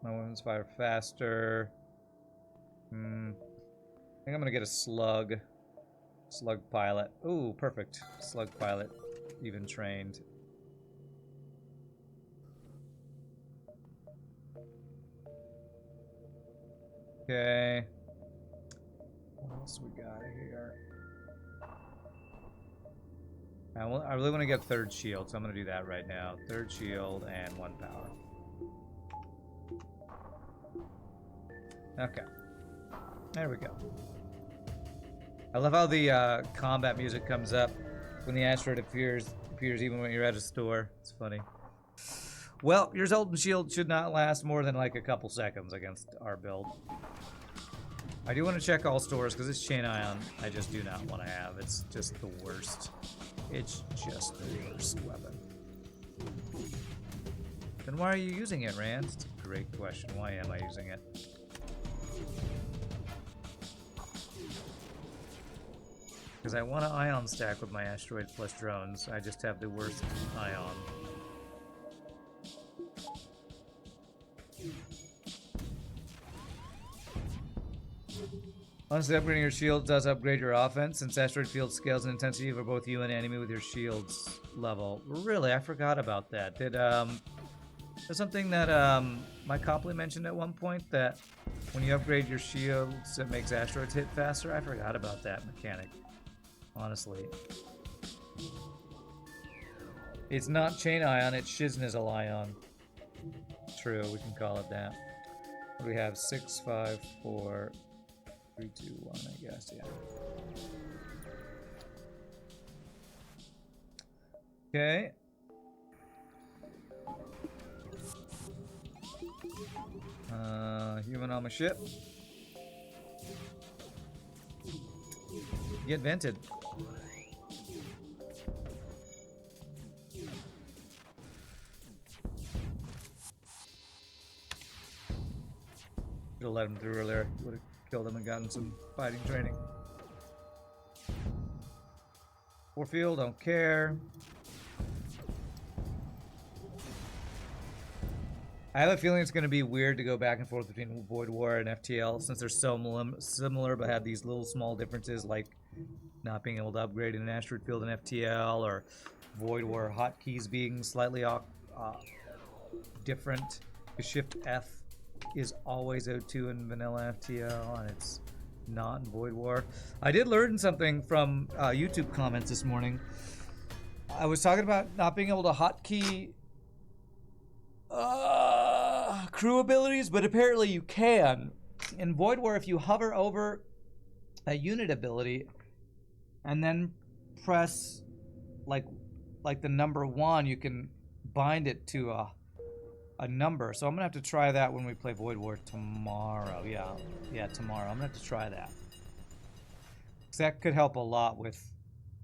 My weapons fire faster. I think I'm gonna get a slug. Slug pilot. Ooh, perfect. Slug pilot. Even trained. Okay. What else we got here? I really want to get 3rd shield, so I'm going to do that right now. 3rd shield and 1 power. Okay. There we go. I love how the combat music comes up when the asteroid appears even when you're at a store. It's funny. Well, your Zoltan Shield should not last more than like a couple seconds against our build. I do want to check all stores because this Chain Ion I just do not want to have. It's just the worst. It's just the worst weapon. Then why are you using it, Rand? It's a great question. Why am I using it? Because I want to Ion stack with my asteroid plus drones. I just have the worst Ion. Honestly, upgrading your shield does upgrade your offense, since asteroid field scales in intensity for both you and enemy with your shield's level. Really, I forgot about that. Did there's something that my Copley mentioned at one point, that when you upgrade your shields, it makes asteroids hit faster. I forgot about that mechanic. Honestly, it's not Chain Ion; it's Shiznizal Ion. True, we can call it that. What do we have? 6, 5, 4. 3, 2, 1, I guess, yeah. Okay. Human on my ship. Get vented. Should have let him through earlier. Would have killed him and gotten some fighting training. Warfield, don't care. I have a feeling it's going to be weird to go back and forth between Void War and FTL, since they're so similar but have these little small differences, like not being able to upgrade in an asteroid field in FTL, or Void War hotkeys being slightly different. The Shift F is always O2 in vanilla FTL, and it's not in Void War. I did learn something from YouTube comments this morning. I was talking about not being able to hotkey crew abilities, but apparently you can. In Void War, if you hover over a unit ability and then press like the number 1, you can bind it to a number. So I'm gonna have to try that when we play Void War tomorrow. Yeah, tomorrow. I'm gonna have to try that. 'Cause that could help a lot with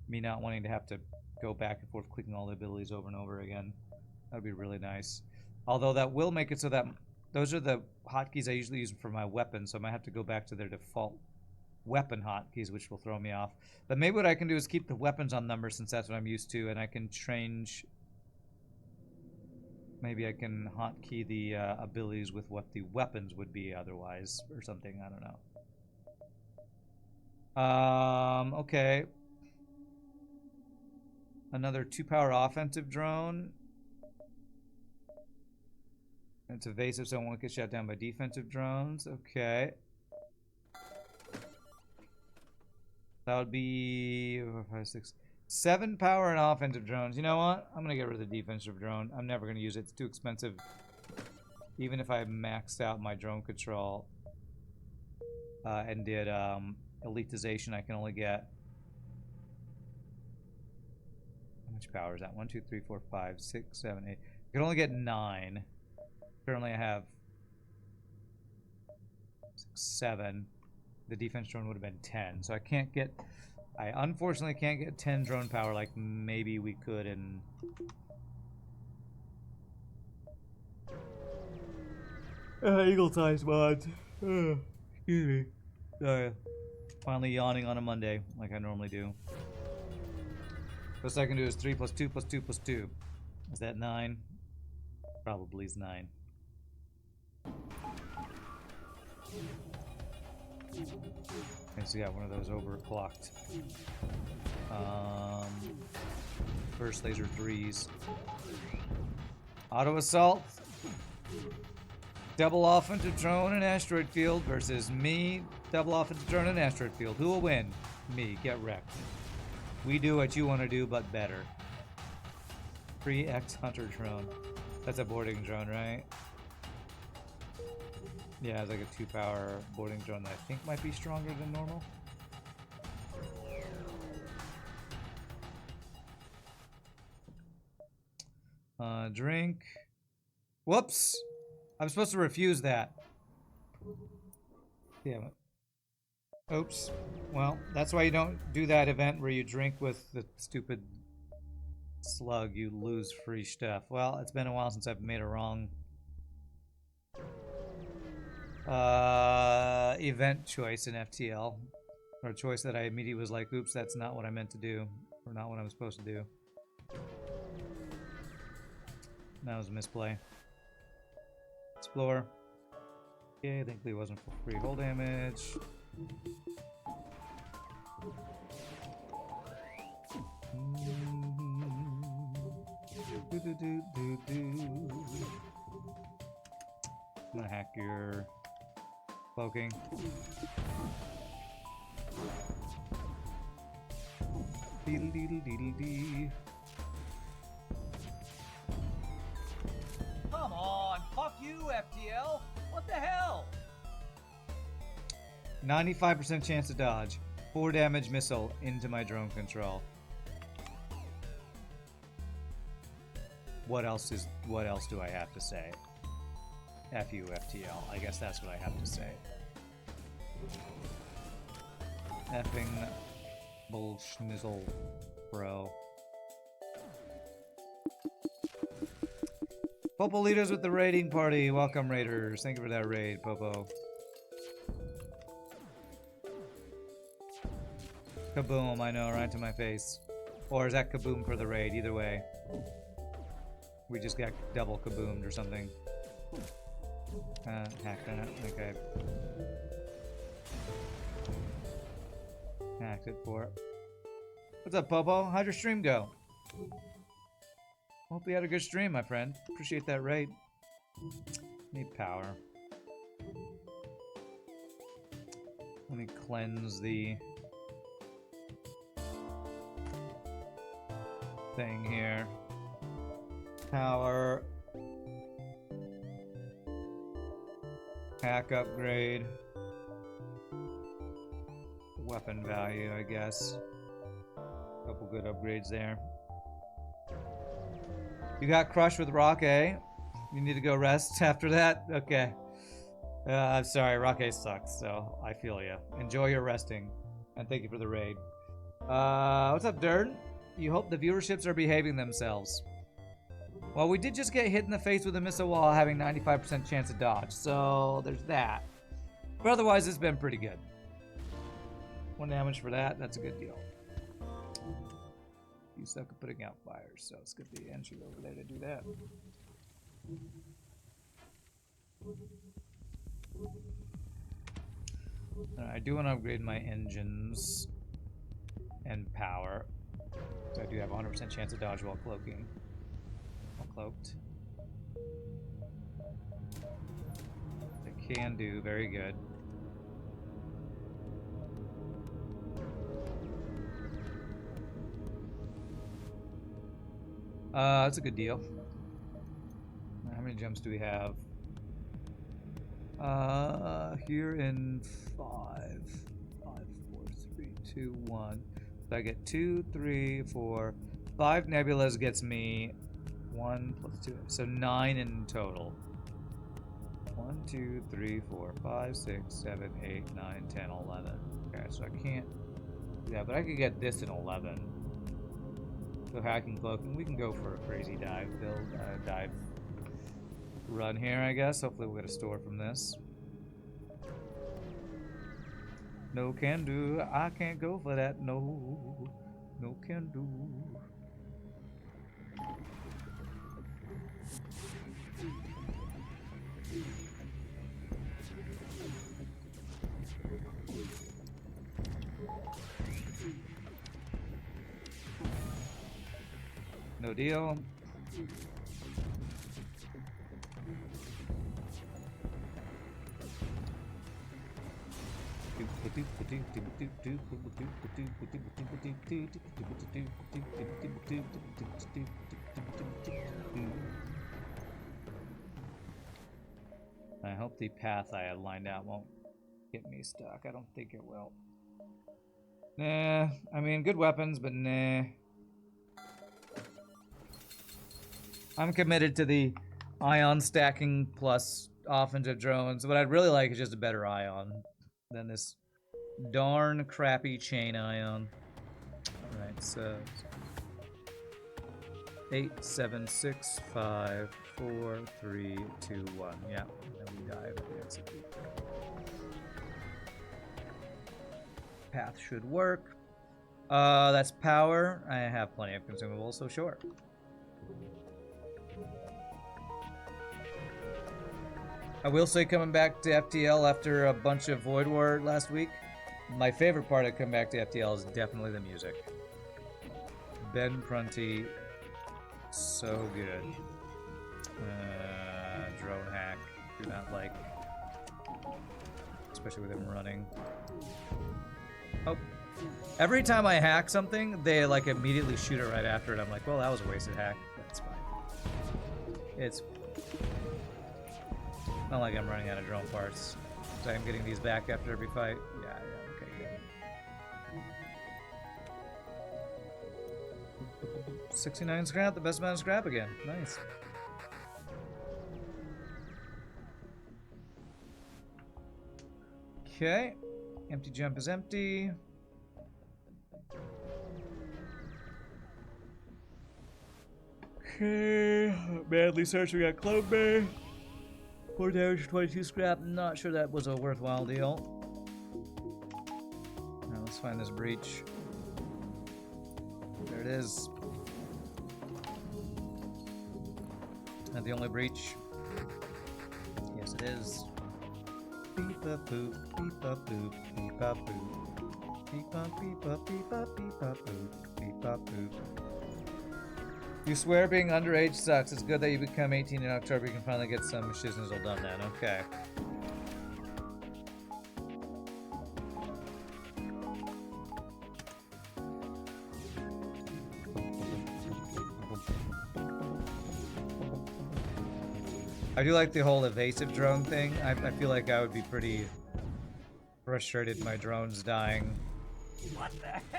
me not wanting to have to go back and forth clicking all the abilities over and over again. That would be really nice. Although that will make it so that those are the hotkeys I usually use for my weapons, so I might have to go back to their default weapon hotkeys, which will throw me off. But maybe what I can do is keep the weapons on numbers, since that's what I'm used to, and I can change. Maybe I can hotkey the abilities with what the weapons would be otherwise, or something. I don't know. Okay. Another 2-power offensive drone. It's evasive, so it won't get shot down by defensive drones. Okay. That would be 4, 5, 6, 7 power and offensive drones. You know what? I'm gonna get rid of the defensive drone. I'm never gonna use it. It's too expensive. Even if I maxed out my drone control and did elitization, I can only get, how much power is that? 1, 2, 3, 4, 5, 6, 7, 8. I can only get 9. Currently I have 6, 7. The defense drone would have been 10. So I unfortunately can't get 10 drone power like maybe we could in... Eagle Ties mod. Excuse me. Sorry. Finally yawning on a Monday like I normally do. Best I can do is 3 plus 2 plus 2 plus 2. Is that 9? Probably is 9. Okay, so yeah, one of those overclocked. First laser 3s. Auto assault. Double offensive drone and asteroid field versus me. Double offensive drone and asteroid field. Who will win? Me. Get wrecked. We do what you want to do, but better. Free X Hunter drone. That's a boarding drone, right? Yeah, it's like a 2-power boarding drone that I think might be stronger than normal. Drink. Whoops! I'm supposed to refuse that. Damn it. Oops. Well, that's why you don't do that event where you drink with the stupid slug. You lose free stuff. Well, it's been a while since I've made a wrong event choice in FTL. Or a choice that I immediately was like, oops, that's not what I meant to do. Or not what I'm supposed to do. That was a misplay. Explore. Okay, thankfully it wasn't for free hull damage. I'm gonna hack your cloaking. Come on, fuck you, FTL. What the hell? 95% chance to dodge. 4 damage missile into my drone control. What else do I have to say? F you, FTL. I guess that's what I have to say. Effing bullschnizzle, bro. Popo leaders with the raiding party. Welcome, raiders. Thank you for that raid, Popo. Kaboom, I know, right to my face. Or is that kaboom for the raid? Either way. We just got double kaboomed or something. Hacked on it. Okay. Hacked it for it. What's up, Popo? How'd your stream go? Hope you had a good stream, my friend. Appreciate that raid. Need power. Let me cleanse the thing here. Power. Hack upgrade. Weapon value, I guess. Couple good upgrades there. You got crushed with Rock A. You need to go rest after that? Okay. I'm sorry, Rock A sucks, so I feel you. Enjoy your resting. And thank you for the raid. What's up, Dirt? You hope the viewerships are behaving themselves. Well, we did just get hit in the face with a missile while having 95% chance to dodge, so there's that. But otherwise, it's been pretty good. 1 damage for that, that's a good deal. You suck at putting out fires, so it's good the entry over there to do that. I do want to upgrade my engines and power. So I do have a 100% chance to dodge while cloaking. While cloaked. I can do, very good. That's a good deal. How many jumps do we have? Here in 5, 4, 3, 2, 1. So I get 2, 3, 4, 5 nebulas gets me 1 plus 2, so 9 in total. 1, 2, 3, 4, 5, 6, 7, 8, 9, 10, 11. Okay, so I can't. Yeah, but I could get this in 11. So hacking, cloaking, we can go for a crazy dive build, dive run here, I guess. Hopefully we'll get a store from this. No can do. I can't go for that. No. No can do. No deal. I hope the path I had lined out won't get me stuck. I don't think it will. Nah, I mean, good weapons, but nah. I'm committed to the ion stacking plus offensive drones. What I'd really like is just a better ion than this darn crappy chain ion. Alright, so 8, 7, 6, 5, 4, 3, 2, 1. Yeah, and we dive at the execute. Path should work. That's power. I have plenty of consumables, so sure. I will say, coming back to FTL after a bunch of Void War last week, my favorite part of coming back to FTL is definitely the music. Ben Prunty, so good. Drone hack, do not like, especially with him running. Oh, every time I hack something, they like immediately shoot it right after it. I'm like, well, that was a wasted hack. That's fine. It's not like I'm running out of drone parts. So I'm getting these back after every fight. Yeah, okay, good. 69 scrap, the best amount of scrap again. Nice. Okay. Empty jump is empty. Okay. Badly searched, we got cloak bay. 4 damage, 22 scrap. Not sure that was a worthwhile deal. Now let's find this breach. There it is. Not the only breach. Yes, it is. Beep a boop, beep a boop, beep a boop. Beep a beep a beep a beep a boop, beep a boop. You swear being underage sucks. It's good that you become 18 in October. You can finally get some shiznizle done then. Okay. I do like the whole evasive drone thing. I feel like I would be pretty frustrated my drones dying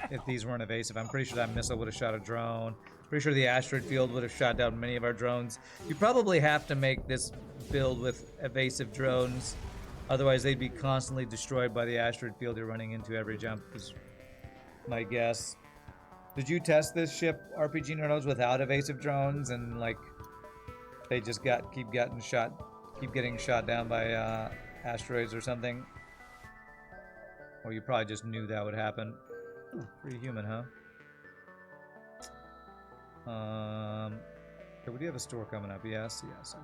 if these weren't evasive. I'm pretty sure that missile would have shot a drone. Pretty sure the asteroid field would have shot down many of our drones. You probably have to make this build with evasive drones. Otherwise, they'd be constantly destroyed by the asteroid field you're running into every jump, is my guess. Did you test this ship, RPGNerdos, without evasive drones, and like they just keep getting shot down by asteroids or something? Or you probably just knew that would happen. Ooh, pretty human, huh? Okay, we do have a store coming up. Yes, yes.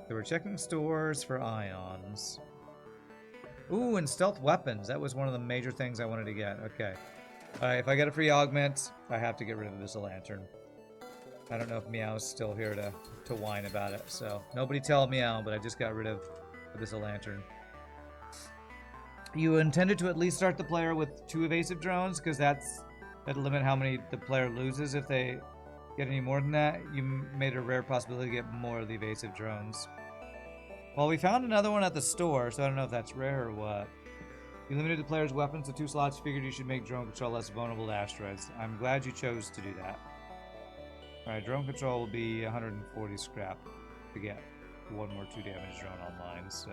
They were checking stores for ions. Ooh, and stealth weapons. That was one of the major things I wanted to get. Okay. If I get a free augment, I have to get rid of this lantern. I don't know if Meow's still here to whine about it, so nobody tell Meow, but I just got rid of this lantern. You intended to at least start the player with 2 evasive drones, because that'd limit how many the player loses if they get any more than that. You made a rare possibility to get more of the evasive drones. Well, we found another one at the store, so I don't know if that's rare or what. You limited the player's weapons to 2 slots. Figured you should make drone control less vulnerable to asteroids. I'm glad you chose to do that. Alright, drone control will be 140 scrap to get one more 2 damage drone online, so.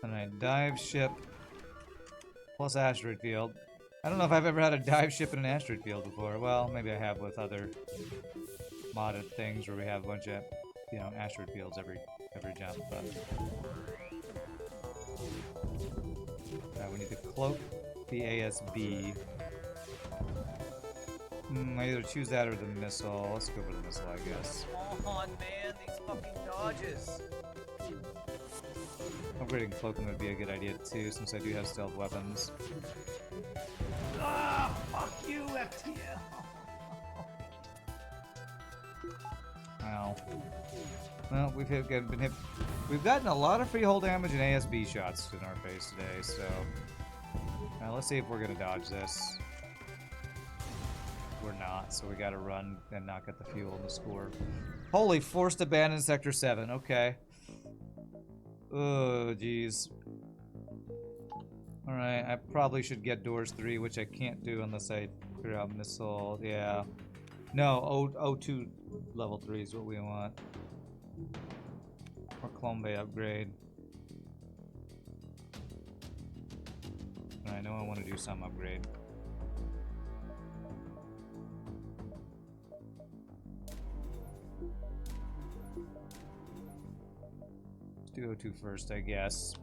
Alright, dive ship plus asteroid field. I don't know if I've ever had a dive ship in an asteroid field before. Well, maybe I have with other modded things where we have a bunch of, you know, asteroid fields every jump, but. We need to cloak the ASB. I either choose that or the missile. Let's go for the missile, I guess. Come on, man, these fucking dodges. Upgrading cloaking would be a good idea too, since I do have stealth weapons. Ah, fuck you, FTL. Ow. Well, we've gotten a lot of free hull damage and ASB shots in our face today, so now let's see if we're gonna dodge this we're not, so we gotta run and not get the fuel to score. Holy, forced abandon Sector 7, okay. Oh, jeez. Alright, I probably should get doors 3, which I can't do unless I clear out missile, yeah. No, O2 level 3 is what we want. Or Clone Bay upgrade. I know I want to do some upgrade. Let's do O2 first, I guess.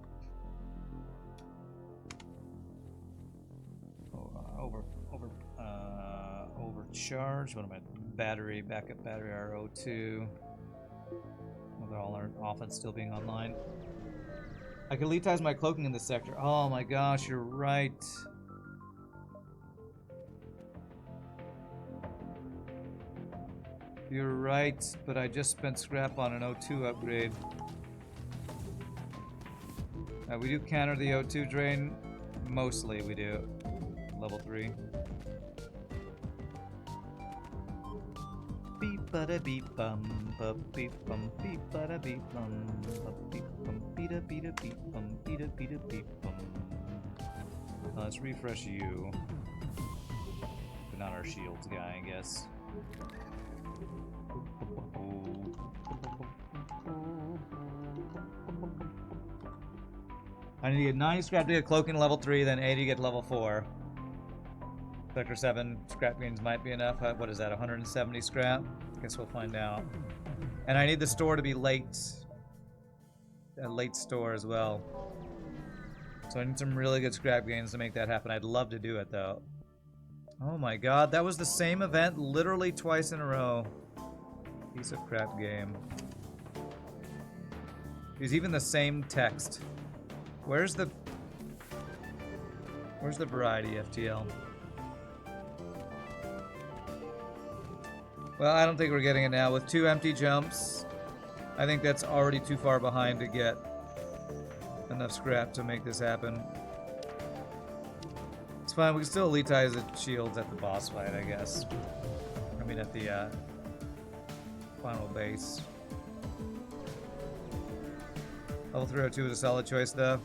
Overcharge. What am I? Battery, backup battery, R02. With all our offense still being online. I can elitize my cloaking in this sector. Oh my gosh, you're right. You're right, but I just spent scrap on an O2 upgrade. We do counter the O2 drain. Mostly we do. Level 3. Beep bada beep bum beep bum beep bada beep bum beep bum beata beata beep bum beata beata beep bum. Let's refresh you. But not our shields guy, I guess. I need to get 90 scrap to get cloaking level 3, then 80 to get level 4. Sector 7 scrap gains might be enough. What is that, 170 scrap? Guess we'll find out. And I need the store to be late. A late store as well. So I need some really good scrap gains to make that happen. I'd love to do it though. Oh my god, that was the same event literally twice in a row. Piece of crap game. It's even the same text. Where's the variety, FTL? Well, I don't think we're getting it now. With 2 empty jumps, I think that's already too far behind to get enough scrap to make this happen. It's fine, we can still elitize the shields at the boss fight, I guess. I mean, at the final base. Level 302 is a solid choice, though.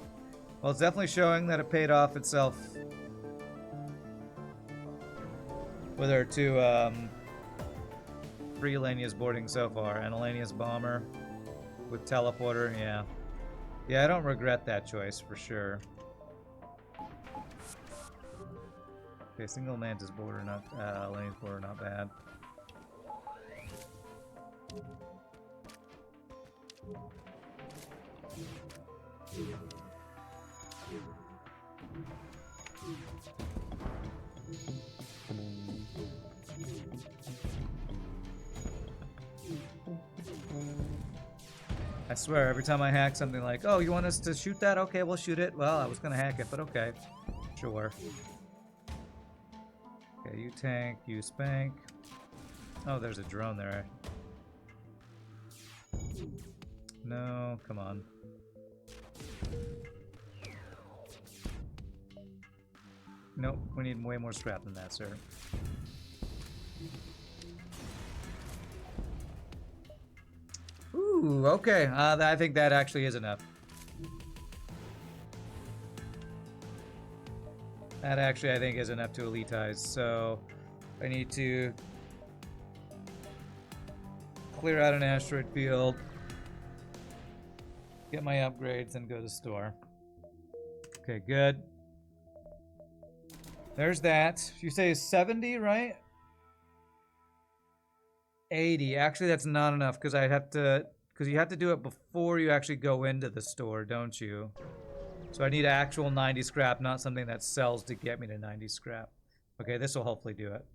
Well, it's definitely showing that it paid off itself with our 2 free Elenia's boarding so far, and Elenia's bomber with teleporter, yeah. Yeah, I don't regret that choice for sure. Okay, single Mantis boarder, not Elenia's boarder, not bad. I swear, every time I hack something like, oh, you want us to shoot that? Okay, we'll shoot it. Well, I was gonna hack it, but okay. Sure. Okay, you tank, you spank. Oh, there's a drone there. No, come on. Nope, we need way more scrap than that, sir. Ooh, okay. I think that actually is enough. That actually, I think, is enough to elitize. So, I need to clear out an asteroid field, get my upgrades, and go to the store. Okay, good. There's that. You say 70, right? 80. Actually, that's not enough because I have to, you have to do it before you actually go into the store, don't you? So I need actual 90 scrap, not something that sells to get me to 90 scrap. Okay, this will hopefully do it.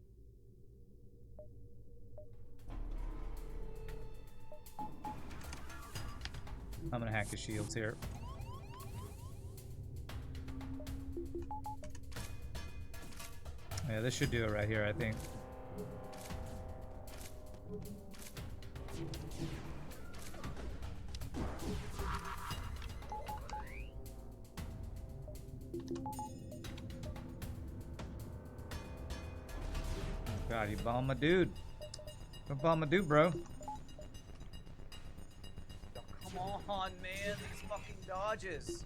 I'm gonna hack the shields here. Yeah, this should do it right here, I think. God, you bombed my dude. Don't bomb my dude, bro. Oh, come on, man. These fucking dodges.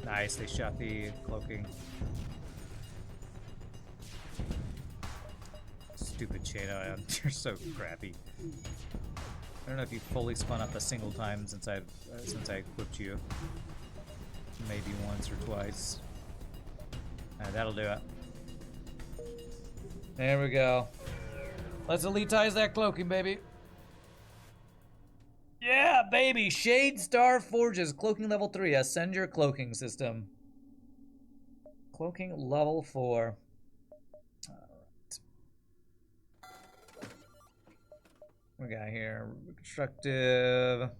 Nice, they shot the cloaking. Stupid chain ion. You're so crappy. I don't know if you fully spun up a single time since I equipped you. Maybe once or twice. That'll do it. There we go. Let's elitize that cloaking, baby. Yeah, baby! Shade Star Forges, cloaking level 3. Ascend your cloaking system. Cloaking level 4. Alright. What we got here? Reconstructive.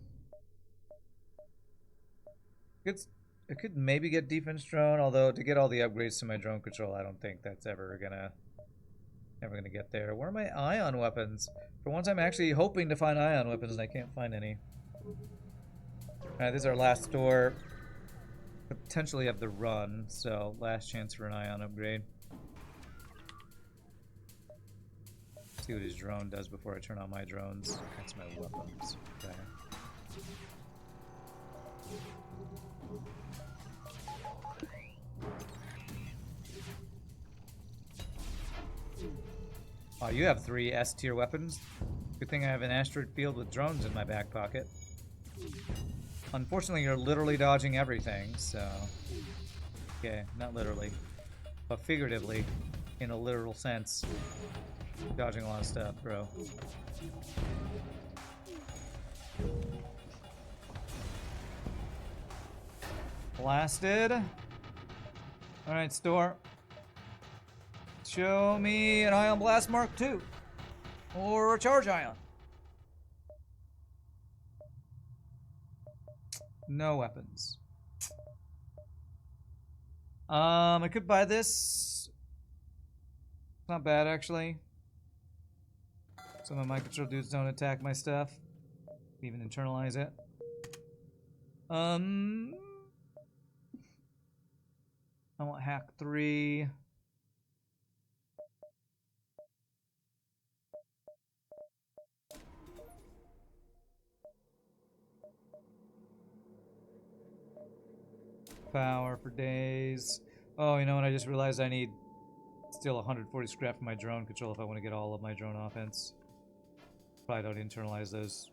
It could maybe get defense drone, although to get all the upgrades to my drone control, I don't think that's ever gonna get there. Where are my ion weapons? For once, I'm actually hoping to find ion weapons, and I can't find any. Alright, this is our last store, potentially of the run, so last chance for an ion upgrade. See what his drone does before I turn on my drones. That's my weapons. Okay. Oh, you have 3 S-tier weapons. Good thing I have an asteroid field with drones in my back pocket. Unfortunately, you're literally dodging everything, so... Okay, not literally, but figuratively, in a literal sense. Dodging a lot of stuff, bro. Blasted. Alright, store. Show me an Ion Blast Mark II. Or a Charge Ion. No weapons. I could buy this. It's not bad, actually. Some of my control dudes don't attack my stuff. Even internalize it. I want hack 3. Power for days. Oh, you know what? I just realized I need still 140 scrap for my drone control if I want to get all of my drone offense. Probably don't internalize those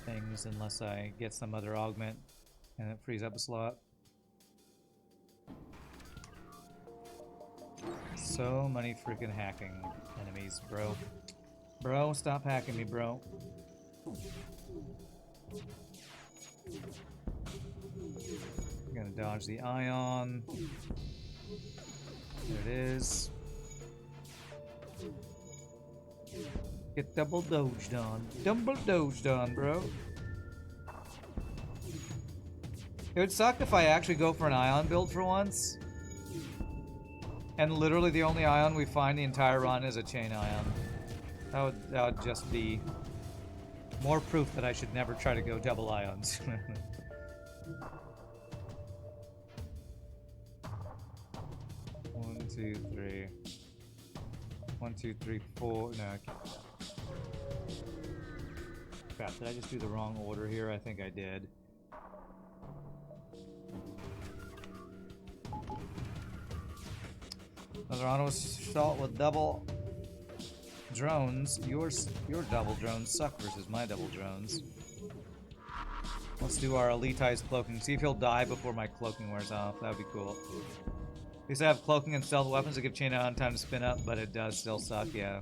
things unless I get some other augment and it frees up a slot. So many freaking hacking enemies, bro. Bro, stop hacking me, bro. I'm gonna dodge the ion. There it is. Get double doged on. Double doged on, bro. It would suck if I actually go for an ion build for once. And literally the only ion we find the entire run is a chain ion. That would just be more proof that I should never try to go double ions. 1, 2, 3. 1, 2, 3, 4. No, I can't. Crap, did I just do the wrong order here? I think I did. Another auto assault with double drones. Your double drones suck versus my double drones. Let's do our elitized cloaking. See if he'll die before my cloaking wears off. That would be cool. At least I have cloaking and stealth weapons that give chain on time to spin up, but it does still suck, yeah.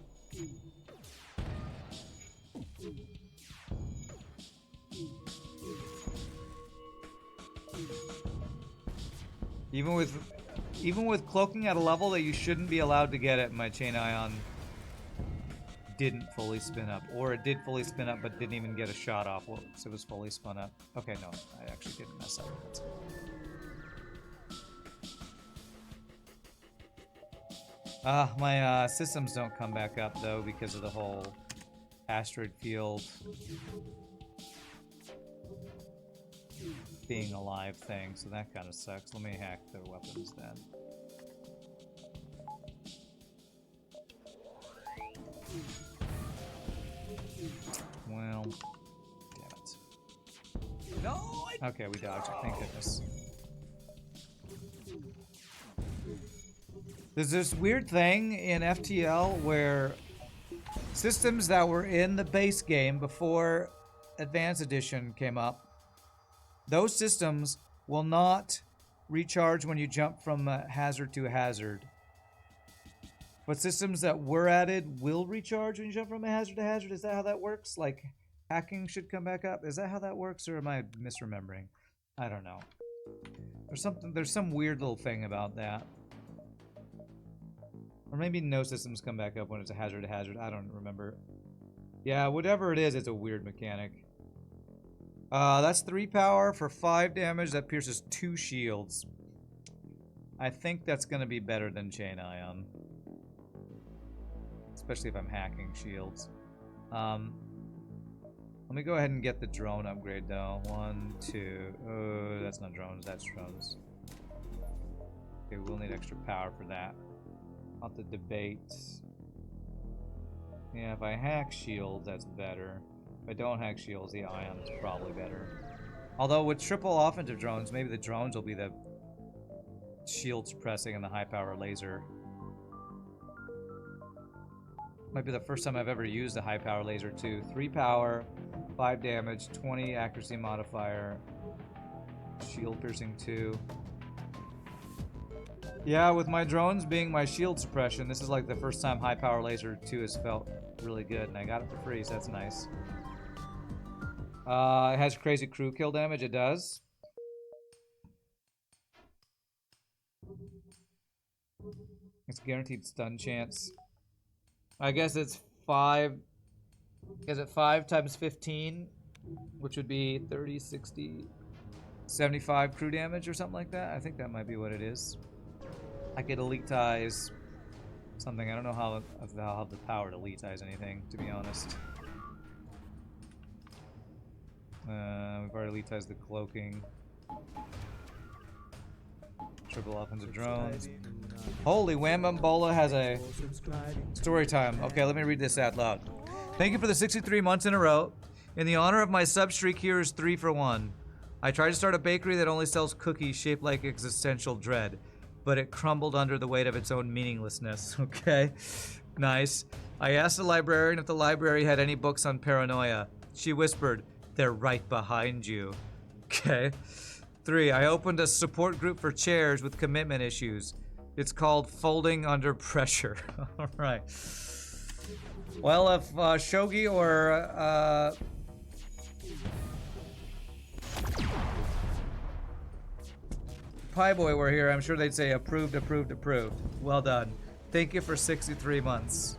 Even with cloaking at a level that you shouldn't be allowed to get it, my chain ion didn't fully spin up. Or it did fully spin up but didn't even get a shot off once it was fully spun up. Okay, no, I actually didn't mess up. My systems don't come back up though because of the whole asteroid field being alive thing, so that kind of sucks. Let me hack their weapons then. Well, damn it. No, Okay, we dodged it. Thank goodness. There's this weird thing in FTL where systems that were in the base game before Advanced Edition came up, those systems will not recharge when you jump from a hazard to a hazard. But systems that were added will recharge when you jump from a hazard to hazard. Is that how that works? Like, hacking should come back up? Is that how that works, or am I misremembering? I don't know. There's some weird little thing about that. Or maybe no systems come back up when it's a hazard to hazard. I don't remember. Yeah, whatever it is, it's a weird mechanic. That's 3 power for 5 damage. That pierces 2 shields. I think that's going to be better than Chain Ion. Especially if I'm hacking shields. Let me go ahead and get the drone upgrade though. 1, 2. Oh, that's not drones, that's drones. Okay, we'll need extra power for that. I'll have to debate. Yeah, if I hack shields, that's better. If I don't hack shields, the ion is probably better. Although with triple offensive drones, maybe the drones will be the shield suppressing and the high power laser. Might be the first time I've ever used a high power laser too. 3 power, 5 damage, 20 accuracy modifier, shield piercing 2. Yeah, with my drones being my shield suppression, this is like the first time high power laser 2 has felt really good, and I got it for free, so that's nice. It has crazy crew kill damage, it does. It's guaranteed stun chance. I guess it's 5. Is it 5 times 15? Which would be 30, 60, 75 crew damage or something like that. I think that might be what it is. I could elitize something. I don't know how I'll have the power to elitize anything, to be honest. We've already elitized the cloaking. Triple offensive drones. Holy Wambambola has a story time. Okay, let me read this out loud. Thank you for the 63 months in a row. In the honor of my sub streak, here is 3 for 1. I tried to start a bakery that only sells cookies shaped like existential dread, but it crumbled under the weight of its own meaninglessness. Okay, nice. I asked the librarian if the library had any books on paranoia. She whispered, "They're right behind you." Okay. 3. I opened a support group for chairs with commitment issues. It's called Folding Under Pressure. All right. Well, if Shogi or Pie Boy were here, I'm sure they'd say approved, approved, approved. Well done. Thank you for 63 months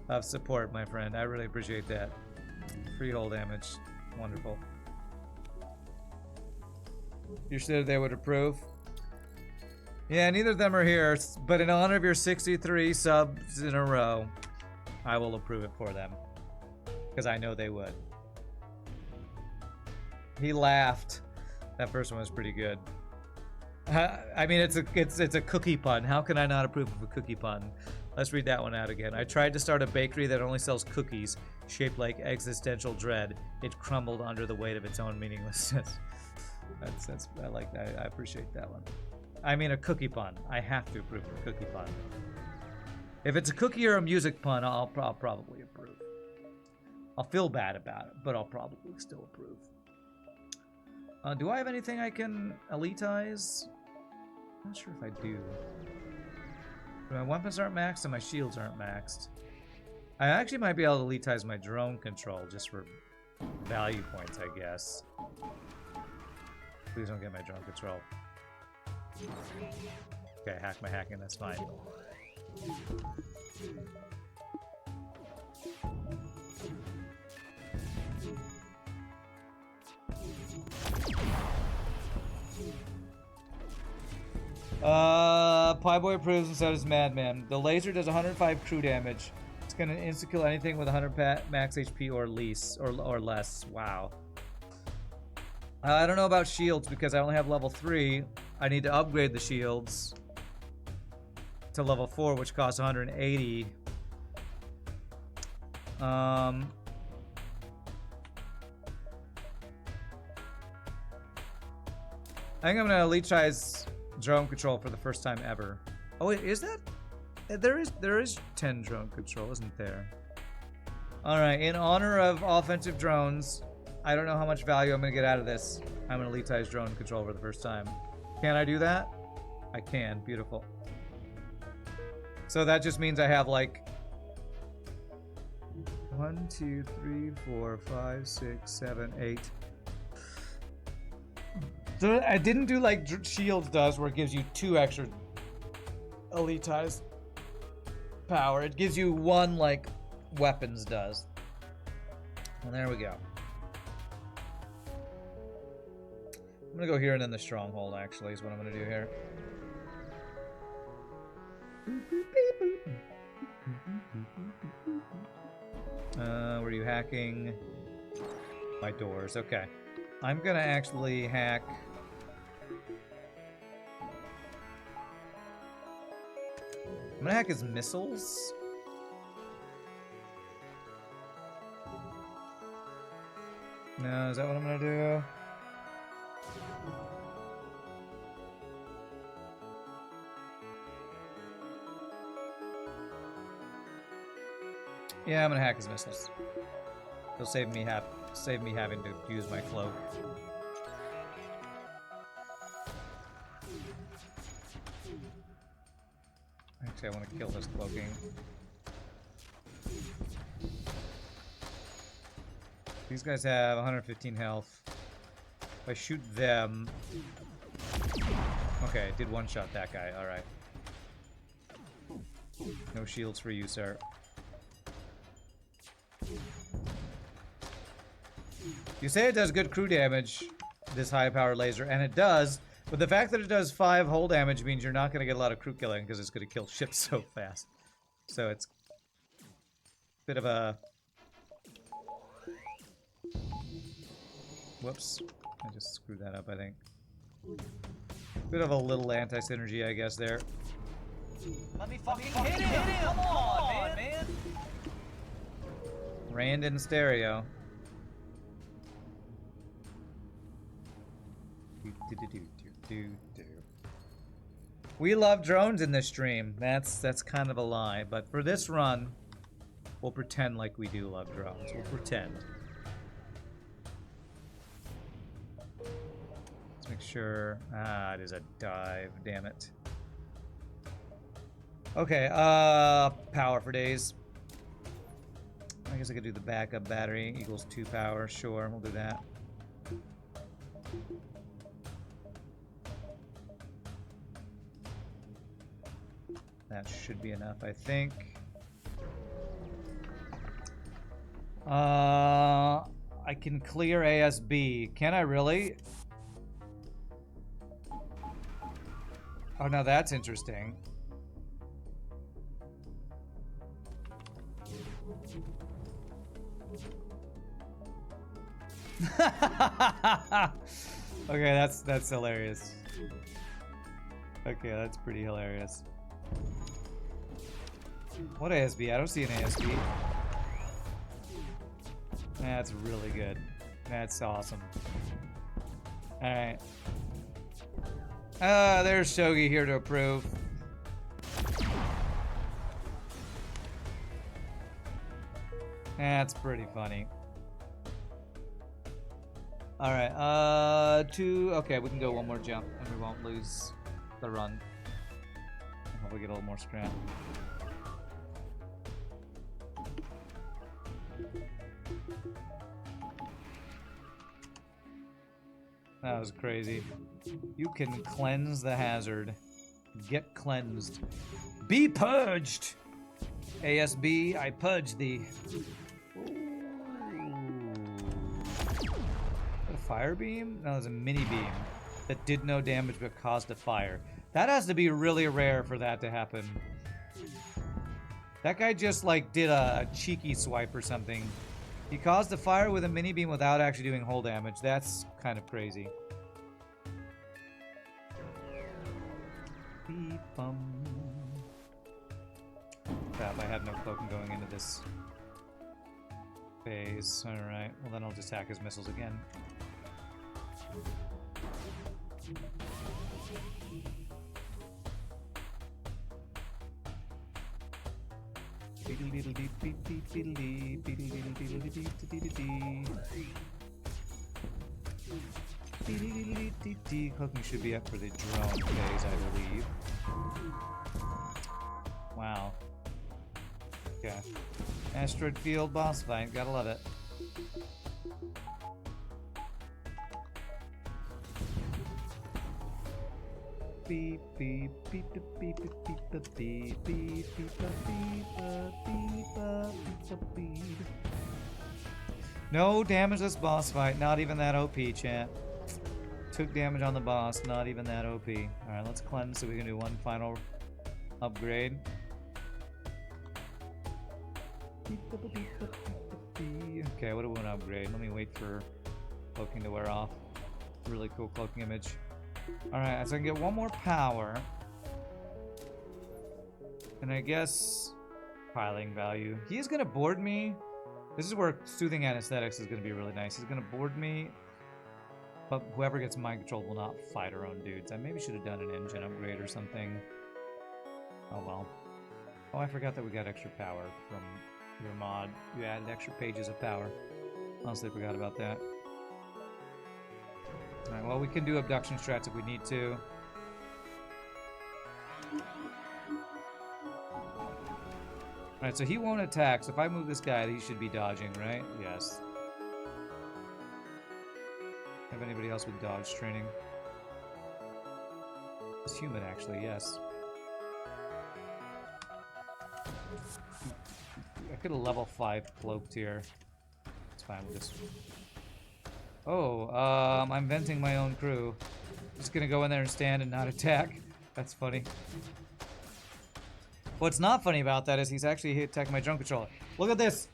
of support, my friend. I really appreciate that. Free hole damage. Wonderful. You sure they would approve? Yeah, neither of them are here, but in honor of your 63 subs in a row, I will approve it for them. Because I know they would. He laughed. That first one was pretty good. I mean, it's a cookie pun. How can I not approve of a cookie pun? Let's read that one out again. I tried to start a bakery that only sells cookies shaped like existential dread. It crumbled under the weight of its own meaninglessness. I like that. I appreciate that one. I mean, a cookie pun. I have to approve of a cookie pun. If it's a cookie or a music pun, I'll probably approve. I'll feel bad about it, but I'll probably still approve. Do I have anything I can elitize? I'm not sure if I do. My weapons aren't maxed and my shields aren't maxed. I actually might be able to elitize my drone control just for value points, I guess. Please don't get my drone control. Okay, hack my hacking, that's fine. Pie Boy approves and so does Madman. The laser does 105 crew damage. It's gonna insta-kill anything with 100 max HP or less. Wow. I don't know about shields because I only have level 3. I need to upgrade the shields to level 4, which costs 180. I think I'm gonna elitize drone control for the first time ever. Oh wait, is that? There is 10 drone control, isn't there? All right, in honor of offensive drones, I don't know how much value I'm gonna get out of this. I'm gonna elitize drone control for the first time. Can I do that? I can. Beautiful. So that just means I have like 1, 2, 3, 4, 5, 6, 7, 8. So I didn't do like Shields does, where it gives you 2 extra elitized power. It gives you 1 like weapons does. And there we go. I'm gonna go here and then the stronghold actually is what I'm gonna do here. Were you hacking? My doors, okay. I'm gonna actually hack. I'm gonna hack his missiles. No, is that what I'm gonna do? Yeah, I'm gonna hack his missiles. He'll save me having to use my cloak. Actually, I want to kill this cloaking. These guys have 115 health. If I shoot them... Okay, I did one-shot that guy, alright. No shields for you, sir. You say it does good crew damage, this high-powered laser, and it does, but the fact that it does 5 hull damage means you're not going to get a lot of crew killing because it's going to kill ships so fast. So it's a bit of a... Whoops. I just screwed that up, I think. Bit of a little anti-synergy, I guess, there. Let me fucking hit him! Come on, man! Rand in stereo. We love drones in this stream. That's kind of a lie, but for this run, we'll pretend like we do love drones. We'll pretend. Let's make sure. Ah, it is a dive. Damn it. Okay. Power for days. I guess I could do the backup battery equals 2 power. Sure, we'll do that. That should be enough, I think. I can clear ASB. Can I really? Oh, now that's interesting. Okay, that's hilarious. Okay, that's pretty hilarious. What ASB? I don't see an ASB. That's really good. That's awesome. Alright. There's Shogi here to approve. That's pretty funny. Alright, okay, we can go one more jump and we won't lose the run. I hope we get a little more scram. That was crazy. You can cleanse the hazard. Get cleansed. Be purged! ASB, I purge thee. A fire beam? No, it was a mini beam that did no damage but caused a fire. That has to be really rare for that to happen. That guy just like did a cheeky swipe or something. He caused a fire with a mini beam without actually doing hull damage. That's kind of crazy. Crap, I have no cloaking going into this. phase. Alright, well then I'll just attack his missiles again. Cloaking should be up for the drone phase, I believe. Wow. Okay. Asteroid field boss fight, gotta love it. Beep beep beep beep beep beep beep beep beep beep beep beep. No damage this boss fight, not even that OP, chat. Took damage on the boss, not even that OP. Alright, let's cleanse so we can do one final upgrade. Okay, what do we want to upgrade? Let me wait for cloaking to wear off. Really cool cloaking image. Alright, so I can get one more power. And I guess piling value. He's gonna board me. This is where soothing anesthetics is gonna be really nice. He's gonna board me, but whoever gets mind controlled will not fight our own dudes. I maybe should have done an engine upgrade or something. Oh well. Oh, I forgot that we got extra power from your mod. You added extra pages of power. Honestly, forgot about that. Alright, well, we can do abduction strats if we need to. Alright, so he won't attack, so if I move this guy, he should be dodging, right? Yes. Have anybody else with dodge training? It's human, actually, yes. I could have level 5 cloaked here. It's fine, we'll just... Oh, I'm venting my own crew. Just gonna go in there and stand and not attack. That's funny. What's not funny about that is he's actually attacking my drone controller. Look at this!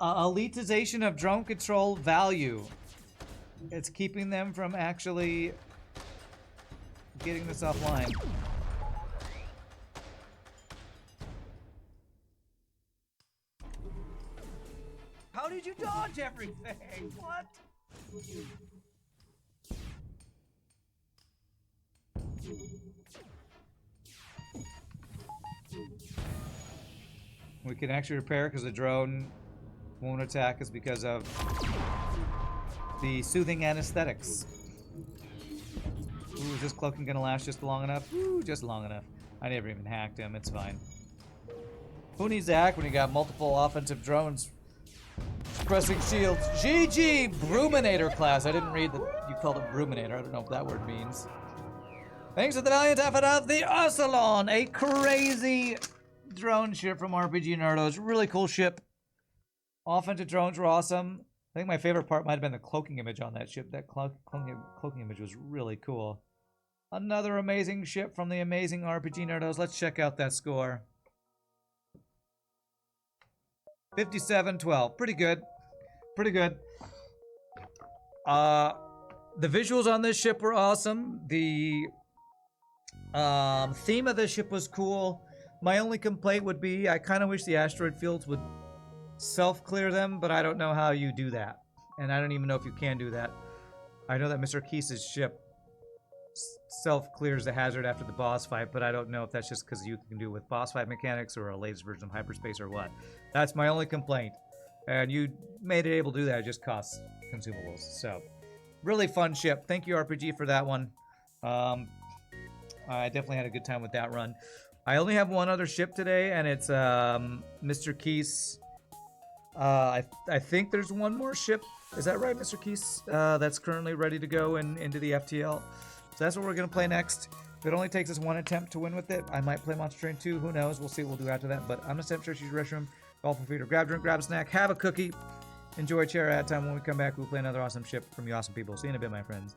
Elitization of drone control value. It's keeping them from actually getting this offline. How did you dodge everything? What? We can actually repair because the drone won't attack us because of the soothing anesthetics. Ooh, is this cloaking gonna last just long enough? Ooh, just long enough. I never even hacked him, it's fine. Who needs to hack when you got multiple offensive drones pressing shields? GG! Bruminator class. I didn't read that you called it Bruminator. I don't know what that word means. Thanks to the valiant effort of the Ursalon, a crazy drone ship from RPGNerdos. Really cool ship. Offensive drones were awesome. I think my favorite part might have been the cloaking image on that ship. That cloaking image was really cool. Another amazing ship from the amazing RPGNerdos. Let's check out that score. 57-12. Pretty good. Pretty good. The visuals on this ship were awesome. The theme of this ship was cool. My only complaint would be I kind of wish the asteroid fields would self-clear them, but I don't know how you do that. And I don't even know if you can do that. I know that Mr. Keys' ship self-clears the hazard after the boss fight, but I don't know if that's just because you can do it with boss fight mechanics or a latest version of hyperspace or what. That's my only complaint. And you made it able to do that, it just costs consumables. So, really fun ship. Thank you, RPG, for that one. I definitely had a good time with that run. I only have one other ship today, and it's Mr. Keys. I think there's one more ship. Is that right, Mr. Keys? That's currently ready to go into the FTL. So that's what we're going to play next. If it only takes us one attempt to win with it, I might play Monster Train 2. Who knows? We'll see what we'll do after that. But I'm going to step to the restroom. Golf and feeder. Grab a drink, grab a snack, have a cookie. Enjoy chair ad time. When we come back, we'll play another awesome ship from you awesome people. See you in a bit, my friends.